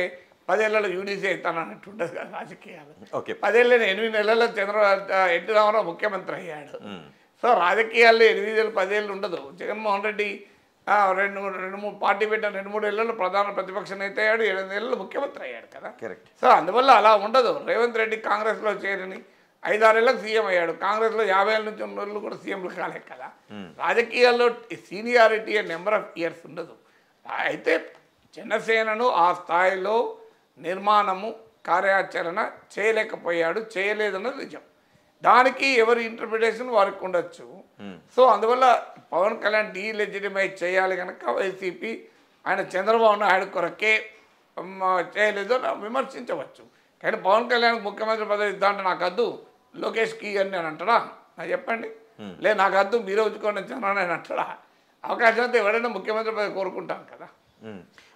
10 ఏళ్లలో యూడీసీ అవుతాను అన్నట్టు ఉండదు కదా రాజకీయాలు. 10 ఏళ్ళు 8 నెలల్లో ఎన్టీ రామారావు ముఖ్యమంత్రి అయ్యాడు. సో రాజకీయాల్లో 8 ఏళ్ళు 10 ఏళ్ళు ఉండదు. జగన్మోహన్ రెడ్డి 2-3 పార్టీ పెట్టిన 2-3 ఏళ్లలో ప్రధాన ప్రతిపక్ష నేత అయ్యాడు, 8 ఏళ్ళలో ముఖ్యమంత్రి అయ్యాడు కదా. సో అందువల్ల అలా ఉండదు. రేవంత్ రెడ్డి కాంగ్రెస్లో చేరిని 5-6 ఏళ్ళకి సీఎం అయ్యాడు, కాంగ్రెస్లో 50 ఏళ్ళ నుంచి ఉన్న వాళ్ళు కూడా సీఎంలు కాలేదు కదా. రాజకీయాల్లో seniority and number of years ఉండదు. అయితే జనసేనను ఆ స్థాయిలో నిర్మాణము కార్యాచరణ చేయలేకపోయాడు, చేయలేదన్నది నిజం. దానికి ఎవరి ఇంటర్ప్రిటేషన్ వారికి ఉండొచ్చు. సో అందువల్ల పవన్ కళ్యాణ్ డీలెజిటిమైజ్ చేయాలి కనుక వైసీపీ ఆయన చంద్రబాబు నాయుడు కొరకే చేయలేదో విమర్శించవచ్చు. కానీ పవన్ కళ్యాణ్ ముఖ్యమంత్రి పదవి ఇద్దా అంటే నాకు వద్దు లోకేష్కి అని నేను అంటాడా? నాకు చెప్పండి. లేదు నాకు వద్దు మీరే ఉంచుకోండి చంద్రబాబు అంటాడా? అవకాశం అయితే ఎవరైనా ముఖ్యమంత్రి పదవి కోరుకుంటాను కదా.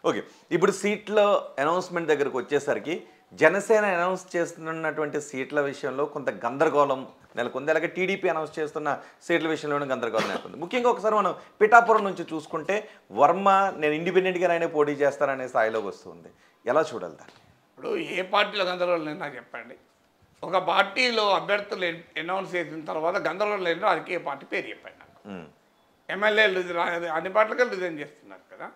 ఓకే, ఇప్పుడు సీట్ల అనౌన్స్మెంట్ దగ్గరకు వచ్చేసరికి జనసేన అనౌన్స్ చేస్తున్నటువంటి సీట్ల విషయంలో కొంత గందరగోళం నెలకొంది. అలాగే టీడీపీ అనౌన్స్ చేస్తున్న సీట్ల విషయంలోనే గందరగోళం నెలకొంది. ముఖ్యంగా ఒకసారి మనం పిఠాపురం నుంచి చూసుకుంటే వర్మ నేను ఇండిపెండెంట్గానైనా పోటీ చేస్తాననే స్థాయిలోకి వస్తుంది. ఎలా చూడాలి దాన్ని? ఇప్పుడు ఏ పార్టీలో గందరగోళం నాకు చెప్పండి. ఒక పార్టీలో అభ్యర్థులు అనౌన్స్ చేసిన తర్వాత గందరగోళం లేని రాజకీయ పార్టీ పేరు చెప్పండి నాకు. ఎమ్మెల్యేలు అన్ని పార్టీలకు రిజైన్ చేస్తున్నారు కదా.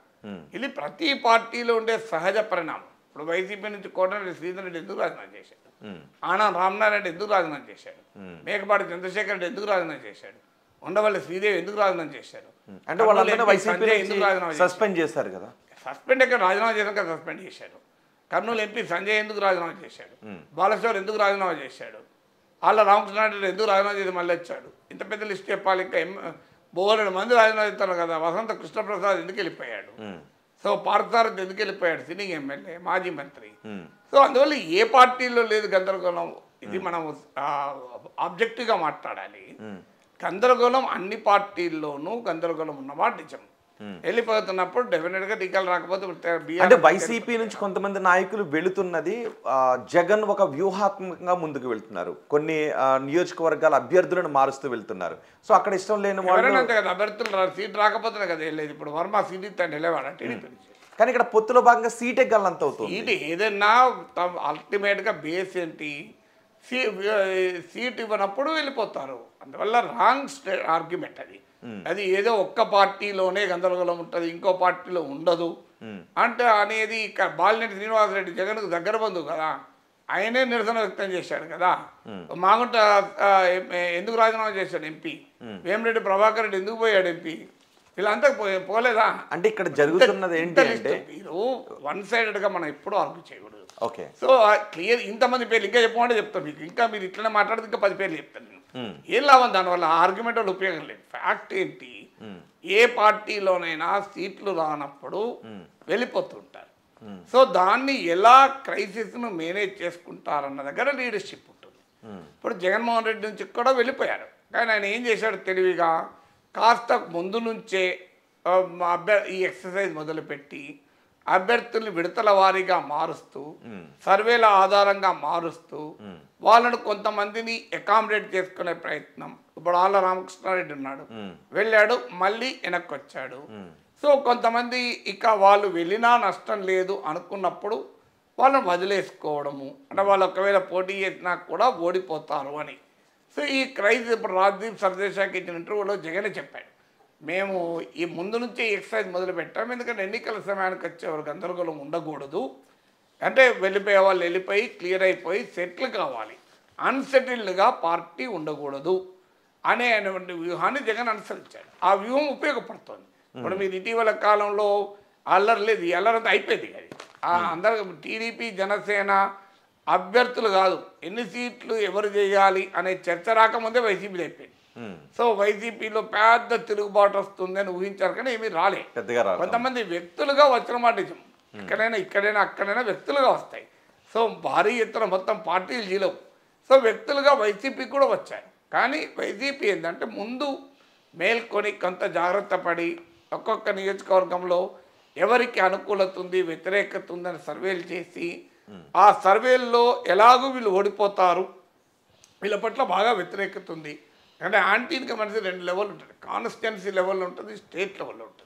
ఇది ప్రతి పార్టీలో ఉండే సహజ పరిణామం. ఇప్పుడు వైసీపీ నుంచి కోటరెడ్డి శ్రీధర్ రెడ్డి ఎందుకు రాజీనామా చేశాడు? ఆనంద్ రామనారాయణ రెడ్డి ఎందుకు రాజీనామా చేశాడు? మేకపాటి చంద్రశేఖర్ రెడ్డి ఎందుకు రాజీనామా చేశాడు? ఉండవల్లి శ్రీదేవి ఎందుకు రాజీనామా చేశారు? అంటే సంజయ్ ఎందుకు రాజీనామా సస్పెండ్ చేశారు కదా. సస్పెండ్ ఎక్కడ రాజీనామా చేశాక సస్పెండ్ చేశారు. కర్నూలు ఎంపీ సంజయ్ ఎందుకు రాజీనామా చేశాడు? బాలశౌర్ ఎందుకు రాజీనామా చేశాడు? ఆళ్ళ రామకృష్ణారెడ్డి ఎందుకు రాజీనామా చేసి మళ్ళీ వచ్చాడు? ఇంత పెద్ద లిస్ట్ చెప్పాలి. ఇంకా 2 మంది రాజీనామా చేస్తారు కదా. వసంత కృష్ణప్రసాద్ ఎందుకు వెళ్ళిపోయాడు? సో పార్థసారథి ఎందుకు వెళ్ళిపోయాడు? సిట్టింగ్ ఎమ్మెల్యే మాజీ మంత్రి. సో అందువల్ల ఏ పార్టీలో లేదు గందరగోళం. ఇది మనం ఆబ్జెక్టివ్గా మాట్లాడాలి. గందరగోళం అన్ని పార్టీల్లోనూ గందరగోళం ఉన్నమాట నిజం. వెళ్ళిపోతున్నప్పుడు డెఫినెట్గా టీకాలు రాకపోతే అంటే వైసీపీ నుంచి కొంతమంది నాయకులు వెళుతున్నది జగన్ ఒక వ్యూహాత్మకంగా ముందుకు వెళ్తున్నారు, కొన్ని నియోజకవర్గాల అభ్యర్థులను మారుస్తూ వెళ్తున్నారు. సో అక్కడ ఇష్టం లేని వాళ్ళు అంతే కదా, అభ్యర్థులు సీట్ రాకపోతే కదా వెళ్ళేది. ఇప్పుడు వర్మ సీట్ ఇస్తాను వెళ్ళేవాడు టీడీపీ నుంచి. కానీ ఇక్కడ పొత్తులో భాగంగా సీటే గల్లంత అవుతుంది. సీట్ ఏదైనా అల్టిమేట్గా బేస్ ఏంటి, సీట్ ఇవ్వనప్పుడు వెళ్ళిపోతారు. అందువల్ల రాంగ్ ఆర్గ్యుమెంట్ అది. అది ఏదో ఒక్క పార్టీలోనే గందరగోళం ఉంటుంది, ఇంకో పార్టీలో ఉండదు అంటే అనేది. బాలినేని శ్రీనివాసరెడ్డి జగన్కు దగ్గర బంధువు కదా, ఆయనే నిరసన వ్యక్తం చేశాడు కదా. మాగుంట ఎందుకు రాజీనామా చేశాడు ఎంపీ, వేమిరెడ్డి ప్రభాకర్ రెడ్డి ఎందుకు పోయాడు ఎంపీ, వీళ్ళంతా పోలేదా? అంటే ఇక్కడ జరుగుతున్నది ఏంటి అంటే మీరు వన్ సైడెడ్గా మనం ఎప్పుడూ ఆర్గ్యూ చేయకూడదు. ఓకే, సో క్లియర్ ఇంతమంది పేర్లు ఇంకా చెప్పమంటే చెప్తాను మీకు. ఇంకా మీరు ఇట్లనే మాట్లాడితే ఇంకా 10 పేర్లు చెప్తాను నేను. ఏం లాభం దానివల్ల? ఆర్గ్యుమెంట్ వల్ల ఉపయోగం లేదు. ఫ్యాక్ట్ ఏంటి, ఏ పార్టీలోనైనా సీట్లు రానప్పుడు వెళ్ళిపోతుంటారు. సో దాన్ని ఎలా క్రైసిస్ను మేనేజ్ చేసుకుంటారన్న దగ్గర లీడర్షిప్ ఉంటుంది. ఇప్పుడు జగన్మోహన్ రెడ్డి నుంచి కూడా వెళ్ళిపోయారు, కానీ ఆయన ఏం చేశాడు తెలివిగా, కాస్త ముందు నుంచే ఈ ఎక్సర్సైజ్ మొదలుపెట్టి అభ్యర్థుల్ని విడతల వారీగా మారుస్తూ, సర్వేల ఆధారంగా మారుస్తూ, వాళ్ళను కొంతమందిని అకామిడేట్ చేసుకునే ప్రయత్నం. ఇప్పుడు ఆళ్ళ రామకృష్ణారెడ్డి ఉన్నాడు, వెళ్ళాడు, మళ్ళీ వెనక్కి వచ్చాడు. సో కొంతమంది ఇక వాళ్ళు వెళ్ళినా నష్టం లేదు అనుకున్నప్పుడు వాళ్ళని వదిలేసుకోవడము, అంటే వాళ్ళు ఒకవేళ పోటీ చేసినా కూడా ఓడిపోతారు అని. సో ఈ క్రైసిస్ ఇప్పుడు రాజ్దీప్ సర్దేశాకి ఇచ్చిన ఇంటర్వ్యూలో జగనే చెప్పాడు, మేము ఈ ముందు నుంచి ఎక్సర్సైజ్ మొదలు పెట్టాము, ఎందుకంటే ఎన్నికల సమయానికి వచ్చేవారు గందరగోళం ఉండకూడదు, అంటే వెళ్ళిపోయే వాళ్ళు వెళ్ళిపోయి క్లియర్ అయిపోయి సెటిల్ కావాలి, అన్సెటిల్డ్గా పార్టీ ఉండకూడదు అనేటువంటి వ్యూహాన్ని జగన్ అనుసరించాడు. ఆ వ్యూహం ఉపయోగపడుతుంది. ఇప్పుడు మీరు ఇటీవల కాలంలో అల్లరి లేదు, ఈ అల్లరంతా అయిపోయింది. అది అందరూ టీడీపీ జనసేన అభ్యర్థులు కాదు, ఎన్ని సీట్లు ఎవరు చేయాలి అనే చర్చ రాకముందే వైసీపీ అయిపోయింది. సో వైసీపీలో పెద్ద తిరుగుబాటు వస్తుందని ఊహించారు, కానీ ఏమీ రాలే. కొంతమంది వ్యక్తులుగా వచ్చిన మాట నిజం, ఇక్కడైనా అక్కడైనా వ్యక్తులుగా వస్తాయి. సో భారీ ఎత్తున మొత్తం పార్టీలు జీలవు. సో వ్యక్తులుగా వైసీపీ కూడా వచ్చారు, కానీ వైసీపీ ఏంటంటే ముందు మేల్కొని కొంత జాగ్రత్త పడి ఒక్కొక్క నియోజకవర్గంలో ఎవరికి అనుకూలత ఉంది, వ్యతిరేకత ఉందని సర్వేలు చేసి, ఆ సర్వేల్లో ఎలాగూ వీళ్ళు ఓడిపోతారు, వీళ్ళ పట్ల బాగా వ్యతిరేకత ఉంది. అంటే యాంటీ ఇన్కమ్ అనేది 2 లెవెల్ ఉంటుంది, కాన్స్టిట్యున్సీ లెవెల్లో ఉంటుంది, స్టేట్ లెవెల్లో ఉంటుంది.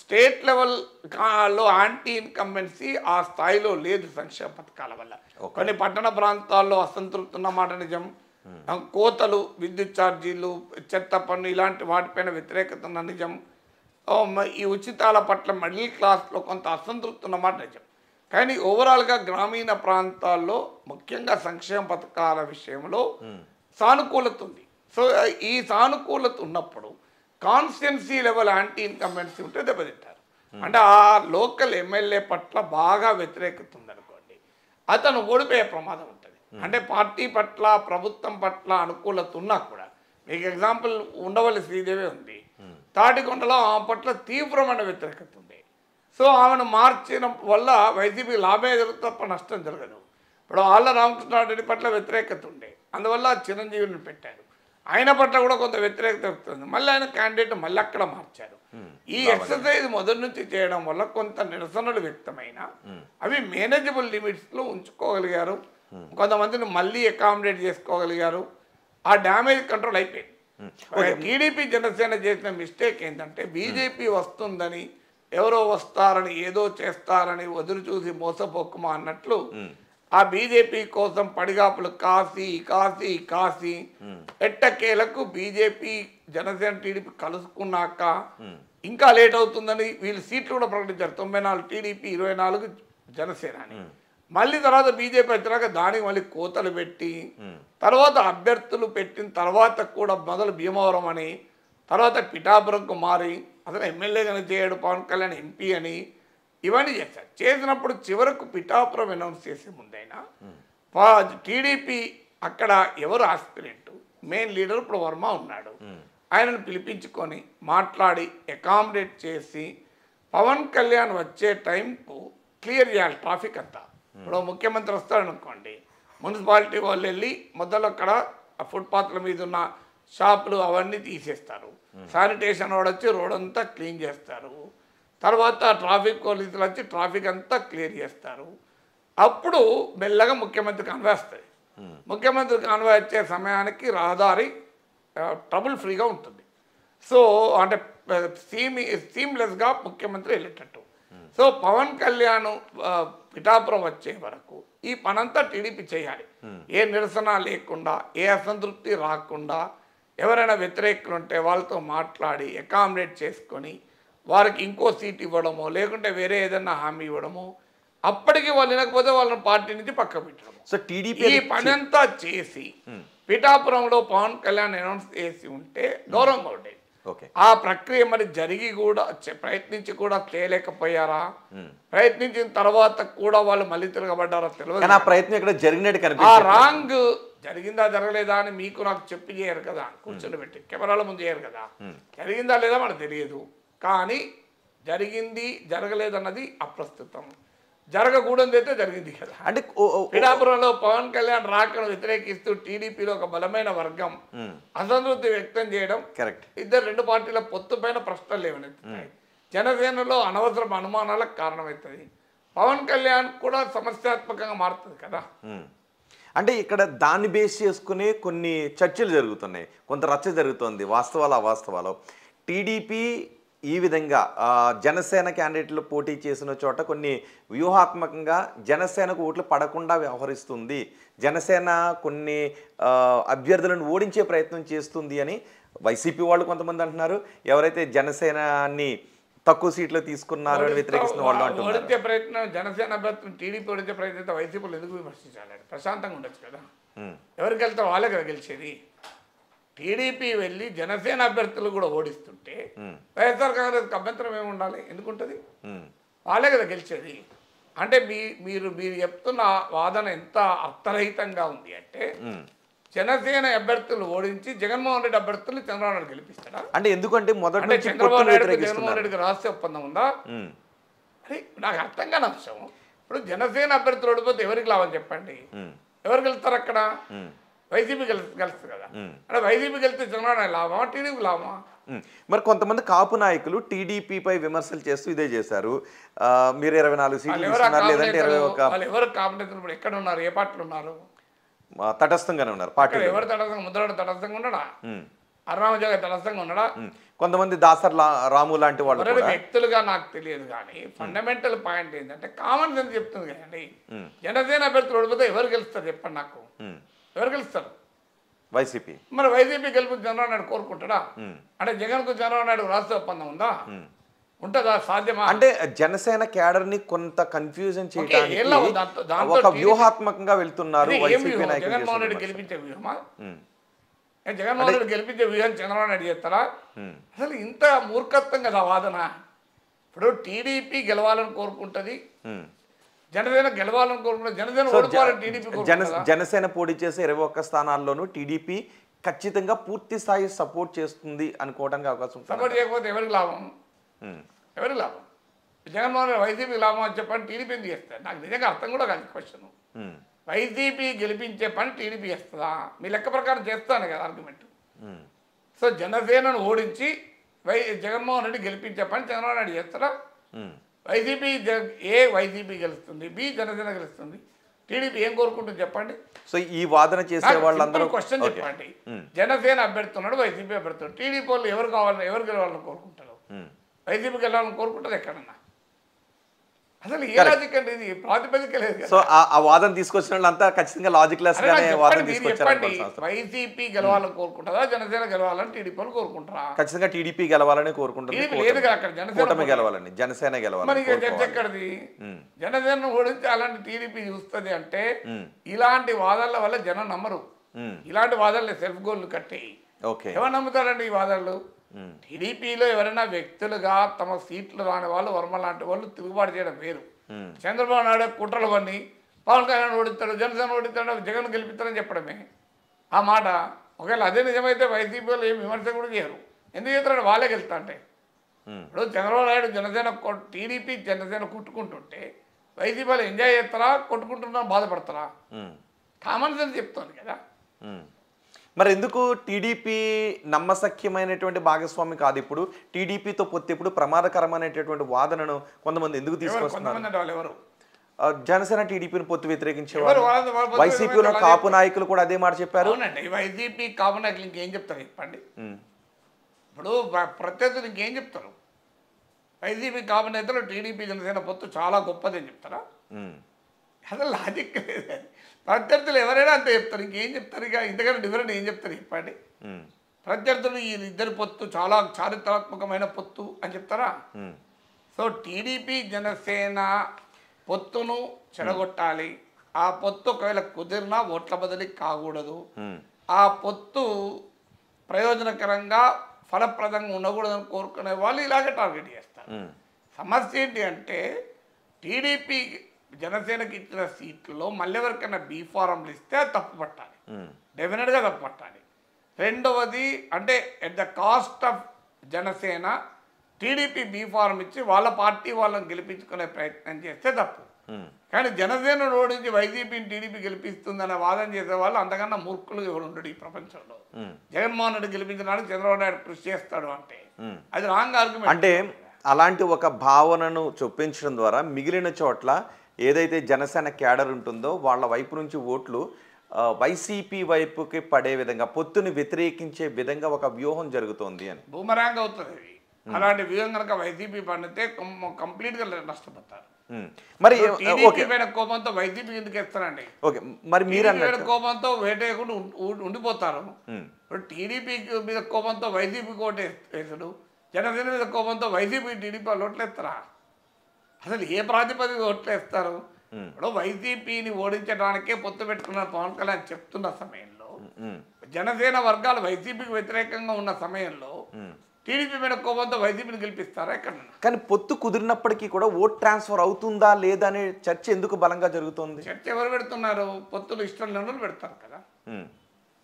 స్టేట్ లెవెల్లో యాంటీ ఇన్కంబెన్సీ ఆ స్థాయిలో లేదు సంక్షేమ పథకాల వల్ల. కొన్ని పట్టణ ప్రాంతాల్లో అసంతృప్తి ఉన్నమాట నిజం, కోతలు, విద్యుత్ ఛార్జీలు, చెత్త పన్ను ఇలాంటి వాటిపైన వ్యతిరేకత ఉన్న నిజం, ఈ ఉచితాల పట్ల మిడిల్ క్లాస్లో కొంత అసంతృప్తి ఉన్నమాట నిజం. కానీ ఓవరాల్గా గ్రామీణ ప్రాంతాల్లో ముఖ్యంగా సంక్షేమ పథకాల విషయంలో సానుకూలత ఉంది. సో ఈ సానుకూలత ఉన్నప్పుడు కాన్స్టిట్యున్సీ లెవెల్ యాంటీ ఇన్కంబెన్సీ ఉంటే దెబ్బతింటారు. అంటే ఆ లోకల్ ఎమ్మెల్యే పట్ల బాగా వ్యతిరేకత ఉందనుకోండి, అతను ఓడిపోయే ప్రమాదం ఉంటుంది. అంటే పార్టీ పట్ల, ప్రభుత్వం పట్ల అనుకూలత ఉన్నా కూడా, మీకు ఎగ్జాంపుల్ ఉండవల్లి శ్రీదేవి ఉంది, తాటికొండలో ఆమె పట్ల తీవ్రమైన వ్యతిరేకత ఉంది. సో ఆమెను మార్చిన వల్ల వైసీపీ లాభమే జరుగుతుంది తప్ప నష్టం జరగదు. ఇప్పుడు ఆళ్ళ రామకృష్ణారెడ్డి పట్ల వ్యతిరేకత ఉండే, అందువల్ల చిరంజీవిని పెట్టారు, ఆయన పట్ల కూడా కొంత వ్యతిరేకత వస్తుంది, మళ్ళీ ఆయన క్యాండిడేట్ మళ్ళీ అక్కడ మార్చారు. ఈ ఎక్సర్సైజ్ మొదటి నుంచి చేయడం వల్ల కొంత నిరసనలు వ్యక్తమైన అవి మేనేజబుల్ లిమిట్స్లో ఉంచుకోగలిగారు, కొంతమందిని మళ్ళీ అకామిడేట్ చేసుకోగలిగారు, ఆ డ్యామేజ్ కంట్రోల్ అయిపోయింది. టీడీపీ జనసేన చేసిన మిస్టేక్ ఏంటంటే బీజేపీ వస్తుందని, ఎవరో వస్తారని, ఏదో చేస్తారని ఎదురు చూసి మోసపోకుమా అన్నట్లు ఆ బీజేపీ కోసం పడిగాపులు కాసి ఎట్టకేలకు బీజేపీ జనసేన టీడీపీ కలుసుకున్నాక ఇంకా లేట్ అవుతుందని వీళ్ళు సీట్లు కూడా ప్రకటించారు, 94 టీడీపీ, 24 జనసేన అని. మళ్ళీ తర్వాత బీజేపీ వచ్చినాక దానికి మళ్ళీ కోతలు పెట్టి, తర్వాత అభ్యర్థులు పెట్టిన తర్వాత కూడా మొదలు భీమవరం అని, తర్వాత పిఠాపురంకు మారి అసలు ఎమ్మెల్యేగానే చేయడు పవన్ కళ్యాణ్ ఎంపీ అని, ఇవన్నీ చేశారు. చేసినప్పుడు చివరకు పిఠాపురం అనౌన్స్ చేసే ముందైనా టీడీపీ అక్కడ ఎవరు ఆస్పిరెంట్, మెయిన్ లీడర్ ఇప్పుడు వర్మ ఉన్నాడు, ఆయనను పిలిపించుకొని మాట్లాడి అకామిడేట్ చేసి పవన్ కళ్యాణ్ వచ్చే టైంకు క్లియర్ చేయాలి ట్రాఫిక్ అంతా. ఇప్పుడు ముఖ్యమంత్రి వస్తాడు అనుకోండి, మున్సిపాలిటీ వాళ్ళు వెళ్ళి మొదలు అక్కడ ఫుట్పాత్ల మీద ఉన్న షాపులు అవన్నీ తీసేస్తారు. శానిటేషన్ వాడు వచ్చి రోడ్ అంతా క్లీన్ చేస్తారు. తర్వాత ట్రాఫిక్ పోలీసులు వచ్చి ట్రాఫిక్ అంతా క్లియర్ చేస్తారు. అప్పుడు మెల్లగా ముఖ్యమంత్రి కాన్వాయ్ వస్తుంది. ముఖ్యమంత్రి కాన్వాయ్ వచ్చే సమయానికి రహదారి ట్రబుల్ ఫ్రీగా ఉంటుంది. సో అంటే సీమ్లెస్గా ముఖ్యమంత్రి వెళ్ళేటట్టు. సో పవన్ కళ్యాణ్ పిఠాపురం వచ్చే వరకు ఈ పనంతా టీడీపీ చేయాలి. ఏ నిరసన లేకుండా, ఏ అసంతృప్తి రాకుండా, ఎవరైనా వ్యతిరేకులు ఉంటే వాళ్ళతో మాట్లాడి అకామిడేట్ చేసుకొని వారికి ఇంకో సీట్ ఇవ్వడమో లేకుంటే వేరే ఏదైనా హామీ ఇవ్వడమో, అప్పటికి వాళ్ళు వినకపోతే వాళ్ళని పార్టీ నుంచి పక్క పెట్టడము. సో టీడీపీ ఈ పనంతా చేసి పిఠాపురంలో పవన్ కళ్యాణ్ అనౌన్స్ చేసి ఉంటే గౌరవంగా ఉండేది. ఆ ప్రక్రియ మరి జరిగి కూడా ప్రయత్నించి కూడా చేయలేకపోయారా? ప్రయత్నించిన తర్వాత కూడా వాళ్ళు మళ్ళీ తిరగబడ్డారా తెలియదు. ప్రయత్నం ఇక్కడ జరిగినట్టు ఆ రాంగ్ జరిగిందా జరగలేదా అని మీకు నాకు చెప్పి చేయరు కదా, కూర్చొని పెట్టి కెమెరాల ముందు చేయరు కదా. జరిగిందా లేదా మనకు తెలియదు. కానీ జరిగింది జరగలేదన్నది అప్రస్తుతం. జరగకూడదు అయితే జరిగింది కదా. అంటే పిఠాపురంలో పవన్ కళ్యాణ్ రాకను వ్యతిరేకిస్తూ టీడీపీలో ఒక బలమైన వర్గం అసంతృప్తి వ్యక్తం చేయడం కరెక్ట్. ఇద్దరు రెండు పార్టీల పొత్తు పైన ప్రశ్నలు లేవనెత్తుతాయి. జనసేనలో అనవసరం అనుమానాలకు కారణమవుతుంది. పవన్ కళ్యాణ్ కూడా సమస్యాత్మకంగా మారుతుంది కదా. అంటే ఇక్కడ దాన్ని బేస్ చేసుకుని కొన్ని చర్చలు జరుగుతున్నాయి, కొంత రచ్చ జరుగుతుంది. వాస్తవాలు అవాస్తవాలు. టీడీపీ ఈ విధంగా జనసేన క్యాండిడేట్లు పోటీ చేసిన చోట కొన్ని వ్యూహాత్మకంగా జనసేనకు ఓట్లు పడకుండా వ్యవహరిస్తుంది, జనసేన కొన్ని అభ్యర్థులను ఓడించే ప్రయత్నం చేస్తుంది అని వైసీపీ వాళ్ళు కొంతమంది అంటున్నారు. ఎవరైతే జనసేనాన్ని తక్కువ సీట్లు తీసుకున్నారో అని వ్యతిరేకిస్తున్న వాళ్ళు అంటున్నారు. ఓడించే ప్రయత్నం జనసేన అభ్యర్థులు టీడీపీ ఓడించే ప్రయత్నం వైసీపీలు ఎందుకు విమర్శించాలి? ప్రశాంతంగా ఉండొచ్చు కదా. ఎవరికి వెళ్తారు వాళ్ళే కదా గెలిచేది. టీడీపీ వెళ్ళి జనసేన అభ్యర్థులు కూడా ఓడిస్తుంటే వైఎస్ఆర్ కాంగ్రెస్ అభ్యంతరం ఏమి ఉండాలి? ఎందుకుంటుంది? వాళ్ళే కదా గెలిచేది. అంటే మీరు చెప్తున్న వాదన ఎంత అర్థరహితంగా ఉంది అంటే, జనసేన అభ్యర్థులు ఓడించి జగన్మోహన్ రెడ్డి అభ్యర్థులు చంద్రబాబు నాయుడు గెలిపిస్తారా? అంటే ఎందుకంటే మొదటి చంద్రబాబు నాయుడు జగన్మోహన్ రెడ్డికి రహస్య ఒప్పందం ఉందా? అది నాకు అర్థం కాని అంశం. ఇప్పుడు జనసేన అభ్యర్థులు ఓడిపోతే ఎవరికి లాభం చెప్పండి? ఎవరు గెలుస్తారు అక్కడ? వైసీపీ గెలుస్తుంది కదా. అంటే వైసీపీ గెలిస్తే చంద్రబాబు నాయుడు లాభమా, టీడీపీ లాభమా? మరి కొంతమంది కాపు నాయకులు టీడీపీపై విమర్శలు చేస్తూ ఇదే చేశారు. మీరు 24 సీట్లు లేదంటే 21. వాళ్ళు ఎవరు కాంపిటేషన్ ఇప్పుడు ఎక్కడ ఉన్నారు? ఏ పార్టీలు ఉన్నారు? తటస్థంగానే ఉన్నారు పార్టీ. ఎవరు తటస్థంగా? ముద్రగడ తటస్థంగా ఉన్నాడా? అరుణాచల్ తటస్థంగా ఉన్నాడా? కొంతమంది దాసర్ రాము లాంటి వాళ్ళు వ్యక్తులుగా నాకు తెలియదు. కానీ ఫండమెంటల్ పాయింట్ ఏంటంటే కామన్ సెన్స్ చెప్తుంది కదండి. జనసేన అభ్యర్థులు ఓడిపోతే ఎవరు గెలుస్తారు చెప్పండి నాకు? ఎవరు గెలుస్తారు? వైసీపీ. మరి వైసీపీ గెలుపు చంద్రబాబు నాయుడు కోరుకుంటాడా? అంటే జగన్ కు చంద్రబాబు నాయుడు రాష్ట్ర ఒప్పందం ఉందా? ఉంటుందా? సాధ్యమా? అంటే జనసేన క్యాడర్ ని కొంత కన్ఫ్యూజన్ చేయడానికి ఒక వ్యూహాత్మకంగా వెళ్తున్నారు. జగన్మోహన్ రెడ్డి గెలిపించే వ్యూహమా? జగన్మోహన్ రెడ్డి గెలిపించే వ్యూహం చంద్రబాబు నాయుడు చేస్తారా? అసలు ఇంత మూర్ఖత్వం కదా వాదన. ఇప్పుడు టీడీపీ గెలవాలని కోరుకుంటుంది, జనసేన గెలవాలని కోరుకుంటుంది. జనసేన ఓడిపోవాలని టీడీపీ జనసేన పోటీ చేసే 21 స్థానాల్లోనూ టీడీపీ ఖచ్చితంగా పూర్తి స్థాయి సపోర్ట్ చేస్తుంది అనుకోవడానికి అవకాశం. సపోర్ట్ చేయకపోతే ఎవరికి లాభం? ఎవరికి లాభం? జగన్మోహన్ రెడ్డి వైసీపీ లాభం అని చెప్పండి టీడీపీ ఎందుకు చేస్తారు? నాకు నిజంగా అర్థం కూడా కాదు క్వశ్చన్. వైసీపీ గెలిపించే పని టీడీపీ చేస్తుందా? మీ లెక్క ప్రకారం చేస్తాను కదా ఆర్గ్యుమెంట్. సో జనసేనను ఓడించి జగన్మోహన్ రెడ్డి గెలిపించే పని చంద్రబాబు నాయుడు చేస్తారా? వైసీపీ వైసీపీ గెలుస్తుంది, బి జనసేన గెలుస్తుంది. టీడీపీ ఏం కోరుకుంటుంది చెప్పండి? సో ఈ వాదన చేసే వాళ్ళందరూ క్వశ్చన్ చెప్పండి. జనసేన అభ్యర్థున్నాడు, వైసీపీ అభ్యర్థున్నాడు. టీడీపీ వాళ్ళు ఎవరు కావాలని ఎవరు గెలవాలని కోరుకుంటారు? వైసీపీకి వెళ్ళాలని కోరుకుంటారు ఎక్కడన్నా? అసలు ఏ లాజిక్ అండి ఇది? ప్రాతిపదిక లేదు. సో ఆ వాదన తీసుకొచ్చిన వాళ్ళంతా ఖచ్చితంగా లాజిక్ లెస్ గానే వాదన తీసుకొచ్చారు. వైసీపీ గెలవాలని కోరుకుంటారా, జనసేన గెలవాలని టీడీపీ వాళ్ళు కోరుకుంటారా? ఖచ్చితంగా టీడీపీ గెలవాలని కోరుకుంటారు. జనసేన గెలవాలని, జనసేన గెలవాలి. మరి ఎక్కడిది? జనసేన ఓడించి అలాంటి టీడీపీ చూస్తుంది అంటే ఇలాంటి వాదనల వల్ల జనం నమ్మరు. ఇలాంటి వాదనలు సెల్ఫ్ గోల్ కట్టి ఎవరు నమ్ముతారండి ఈ వాదనలు? టీడీపీలో ఎవరైనా వ్యక్తులుగా తమ సీట్లు రాని వాళ్ళు, వర్మ లాంటి వాళ్ళు తిరుగుబాటు చేయడం వేరు. చంద్రబాబు నాయుడు కుట్రలు పని పవన్ కళ్యాణ్ ఓడిస్తాడు, జనసేన ఓడిస్తాడు, జగన్ గెలిపిస్తాడని చెప్పడమే ఆ మాట. ఒకవేళ అదే నిజమైతే వైసీపీ వాళ్ళు ఏం విమర్శ కూడా చేయరు. ఎందుకు చేస్తారంటే వాళ్ళే గెలుస్తా అంటే. ఇప్పుడు చంద్రబాబు నాయుడు జనసేన టీడీపీ జనసేన కొట్టుకుంటుంటే వైసీపీ వాళ్ళు ఎంజాయ్ చేస్తారా, కొట్టుకుంటున్నా బాధపడతారా? కామన్ సెన్స్ చెప్తుంది కదా. మరి ఎందుకు టీడీపీ నమ్మశక్యమైనటువంటి భాగస్వామి కాదు? ఇప్పుడు టీడీపీతో పొత్తు ఇప్పుడు ప్రమాదకరమైనటువంటి వాదనను కొంతమంది ఎందుకు తీసుకొస్తున్నారు? జనసేన టీడీపీని పొత్తు వ్యతిరేకించేవారు, వైసీపీలో కాపు నాయకులు కూడా అదే మాట చెప్పారు. వైసీపీ కాపు నాయకులు ఇంకేం చెప్తారు చెప్పండి? ఇప్పుడు ప్రత్యర్థులు ఇంకేం చెప్తారు? వైసీపీ కాపు నేతలు టీడీపీ జనసేన పొత్తు చాలా గొప్పది అని చెప్తారా? అసలు లాజిక్ లేదు. ప్రత్యర్థులు ఎవరైనా అంతే చెప్తారు, ఇంకేం చెప్తారు? ఇక ఇంతకన్నా డిఫరెంట్ ఏం చెప్తారు చెప్పండి? ప్రత్యర్థులు ఈ ఇద్దరి పొత్తు చాలా చారిత్రాత్మకమైన పొత్తు అని చెప్తారా? సో టీడీపీ జనసేన పొత్తును చెడగొట్టాలి. ఆ పొత్తు ఒకవేళ కుదిరినా ఓట్ల బదిలీ కాకూడదు. ఆ పొత్తు ప్రయోజనకరంగా ఫలప్రదంగా ఉండకూడదని కోరుకునే వాళ్ళు ఇలాగే టార్గెట్ చేస్తారు. సమస్య ఏంటి అంటే టీడీపీ జనసేనకి ఇచ్చిన సీట్లలో మళ్ళీ ఎవరికైనా బీ ఫారంలు ఇస్తే తప్పు పట్టాలి, డెఫినెట్గా తప్పు పట్టాలి. రెండవది అంటే at the cost of Janasena TDP B form ఇచ్చి వాళ్ళ పార్టీ వాళ్ళని గెలిపించుకునే ప్రయత్నం చేస్తే తప్పు. కానీ జనసేన ఓడించి వైసీపీని టీడీపీ గెలిపిస్తుందనే వాదన చేసే వాళ్ళు అంతకన్నా మూర్ఖులు ఎవరు ఉండడు ఈ ప్రపంచంలో. జగన్మోహన్ రెడ్డి గెలిపించడానికి చంద్రబాబు నాయుడు కృషి చేస్తాడు అంటే అది రాంగ్ ఆర్గ్యుమెంట్. అంటే అలాంటి ఒక భావనను చొప్పించడం ద్వారా మిగిలిన చోట్ల ఏదైతే జనసేన క్యాడర్ ఉంటుందో వాళ్ళ వైపు నుంచి ఓట్లు వైసీపీ వైపుకి పడే విధంగా, పొత్తుని వ్యతిరేకించే విధంగా ఒక వ్యూహం జరుగుతోంది అని బూమరాంగ్ అవుతుంది. అలాంటి వ్యూహం కనుక వైసీపీ పండితే కంప్లీట్గా నష్టపోతారు. మరి కోపంతో వైసీపీ ఎందుకు వేస్తారండి? మరి మీరు కోపంతో వేటేయకుండా ఉండిపోతారు. టీడీపీ మీద కోపంతో వైసీపీ ఓటు వేసాడు, జనసేన మీద కోపంతో వైసీపీ టీడీపీ వాళ్ళు ఓట్లేస్తారా? అసలు ఏ ప్రాతిపదిక ఓట్లేస్తారు? ఇప్పుడు వైసీపీని ఓడించడానికే పొత్తు పెట్టుకున్న పవన్ కళ్యాణ్ చెప్తున్న సమయంలో, జనసేన వర్గాలు వైసీపీకి వ్యతిరేకంగా ఉన్న సమయంలో టీడీపీ మీద కోపంతో వైసీపీని గెలిపిస్తారా? ఎక్కడ? కానీ పొత్తు కుదిరినప్పటికీ కూడా ఓట్ ట్రాన్స్ఫర్ అవుతుందా లేదా అనే చర్చ ఎందుకు బలంగా జరుగుతుంది? చర్చ ఎవరు పెడుతున్నారు? పొత్తులు ఇష్టం లేని పెడతారు కదా.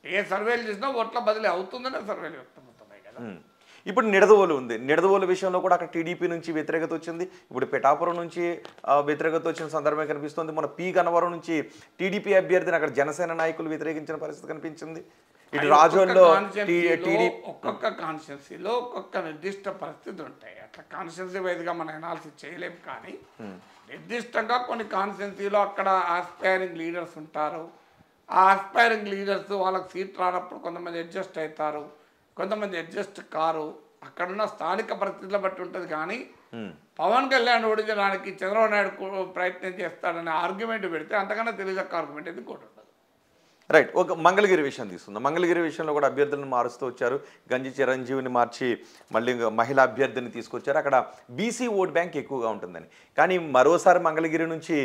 ఏ సర్వేలు చేసినా ఓట్ల బదిలీ అవుతుందనే సర్వేలు వ్యక్తమవుతున్నాయి కదా. ఇప్పుడు నిడదవోలు ఉంది, నిడదవోలు విషయంలో కూడా అక్కడ టీడీపీ నుంచి వ్యతిరేకత వచ్చింది. ఇప్పుడు పిఠాపురం నుంచి వ్యతిరేకత వచ్చిన సందర్భం కనిపిస్తుంది. మన పి గన్నవరం నుంచి టీడీపీ అభ్యర్థిని అక్కడ జనసేన నాయకులు వ్యతిరేకించిన పరిస్థితి కనిపించింది. ఇటు రాజోల్లో ఒక్కొక్క కాన్స్టిట్యున్సీలో ఒక్కొక్క నిర్దిష్ట పరిస్థితులు ఉంటాయి. అట్లా కాన్స్టిట్యున్సీ వైజ్గా మనం అనాలిసిస్ చేయలేము. కానీ నిర్దిష్టంగా కొన్ని కాన్స్టిట్యున్సీలో అక్కడ ఆస్పైరింగ్ లీడర్స్ ఉంటారు. ఆ ఆస్పైరింగ్ లీడర్స్ వాళ్ళకి సీట్ రానప్పుడు కొంతమంది అడ్జస్ట్ అవుతారు, కొంతమంది అడ్జస్ట్ కారు. అక్కడున్న స్థానిక పరిస్థితుల బట్టి ఉంటుంది. కానీ పవన్ కళ్యాణ్ ఓడించడానికి చంద్రబాబు నాయుడు ప్రయత్నం చేస్తాడనే ఆర్గ్యుమెంట్ పెడితే అంతకన్నా తెలియదక్క ఆర్గ్యుమెంట్ ఎందుకు ఉంటుంది? రైట్. ఒక మంగళగిరి విషయం తీసుకుందాం. మంగళగిరి విషయంలో కూడా అభ్యర్థులను మారుస్తూ వచ్చారు. గంజి చిరంజీవిని మార్చి మళ్ళీ మహిళా అభ్యర్థిని తీసుకొచ్చారు. అక్కడ బీసీ ఓట్ బ్యాంక్ ఎక్కువగా ఉంటుందని. కానీ మరోసారి మంగళగిరి నుంచి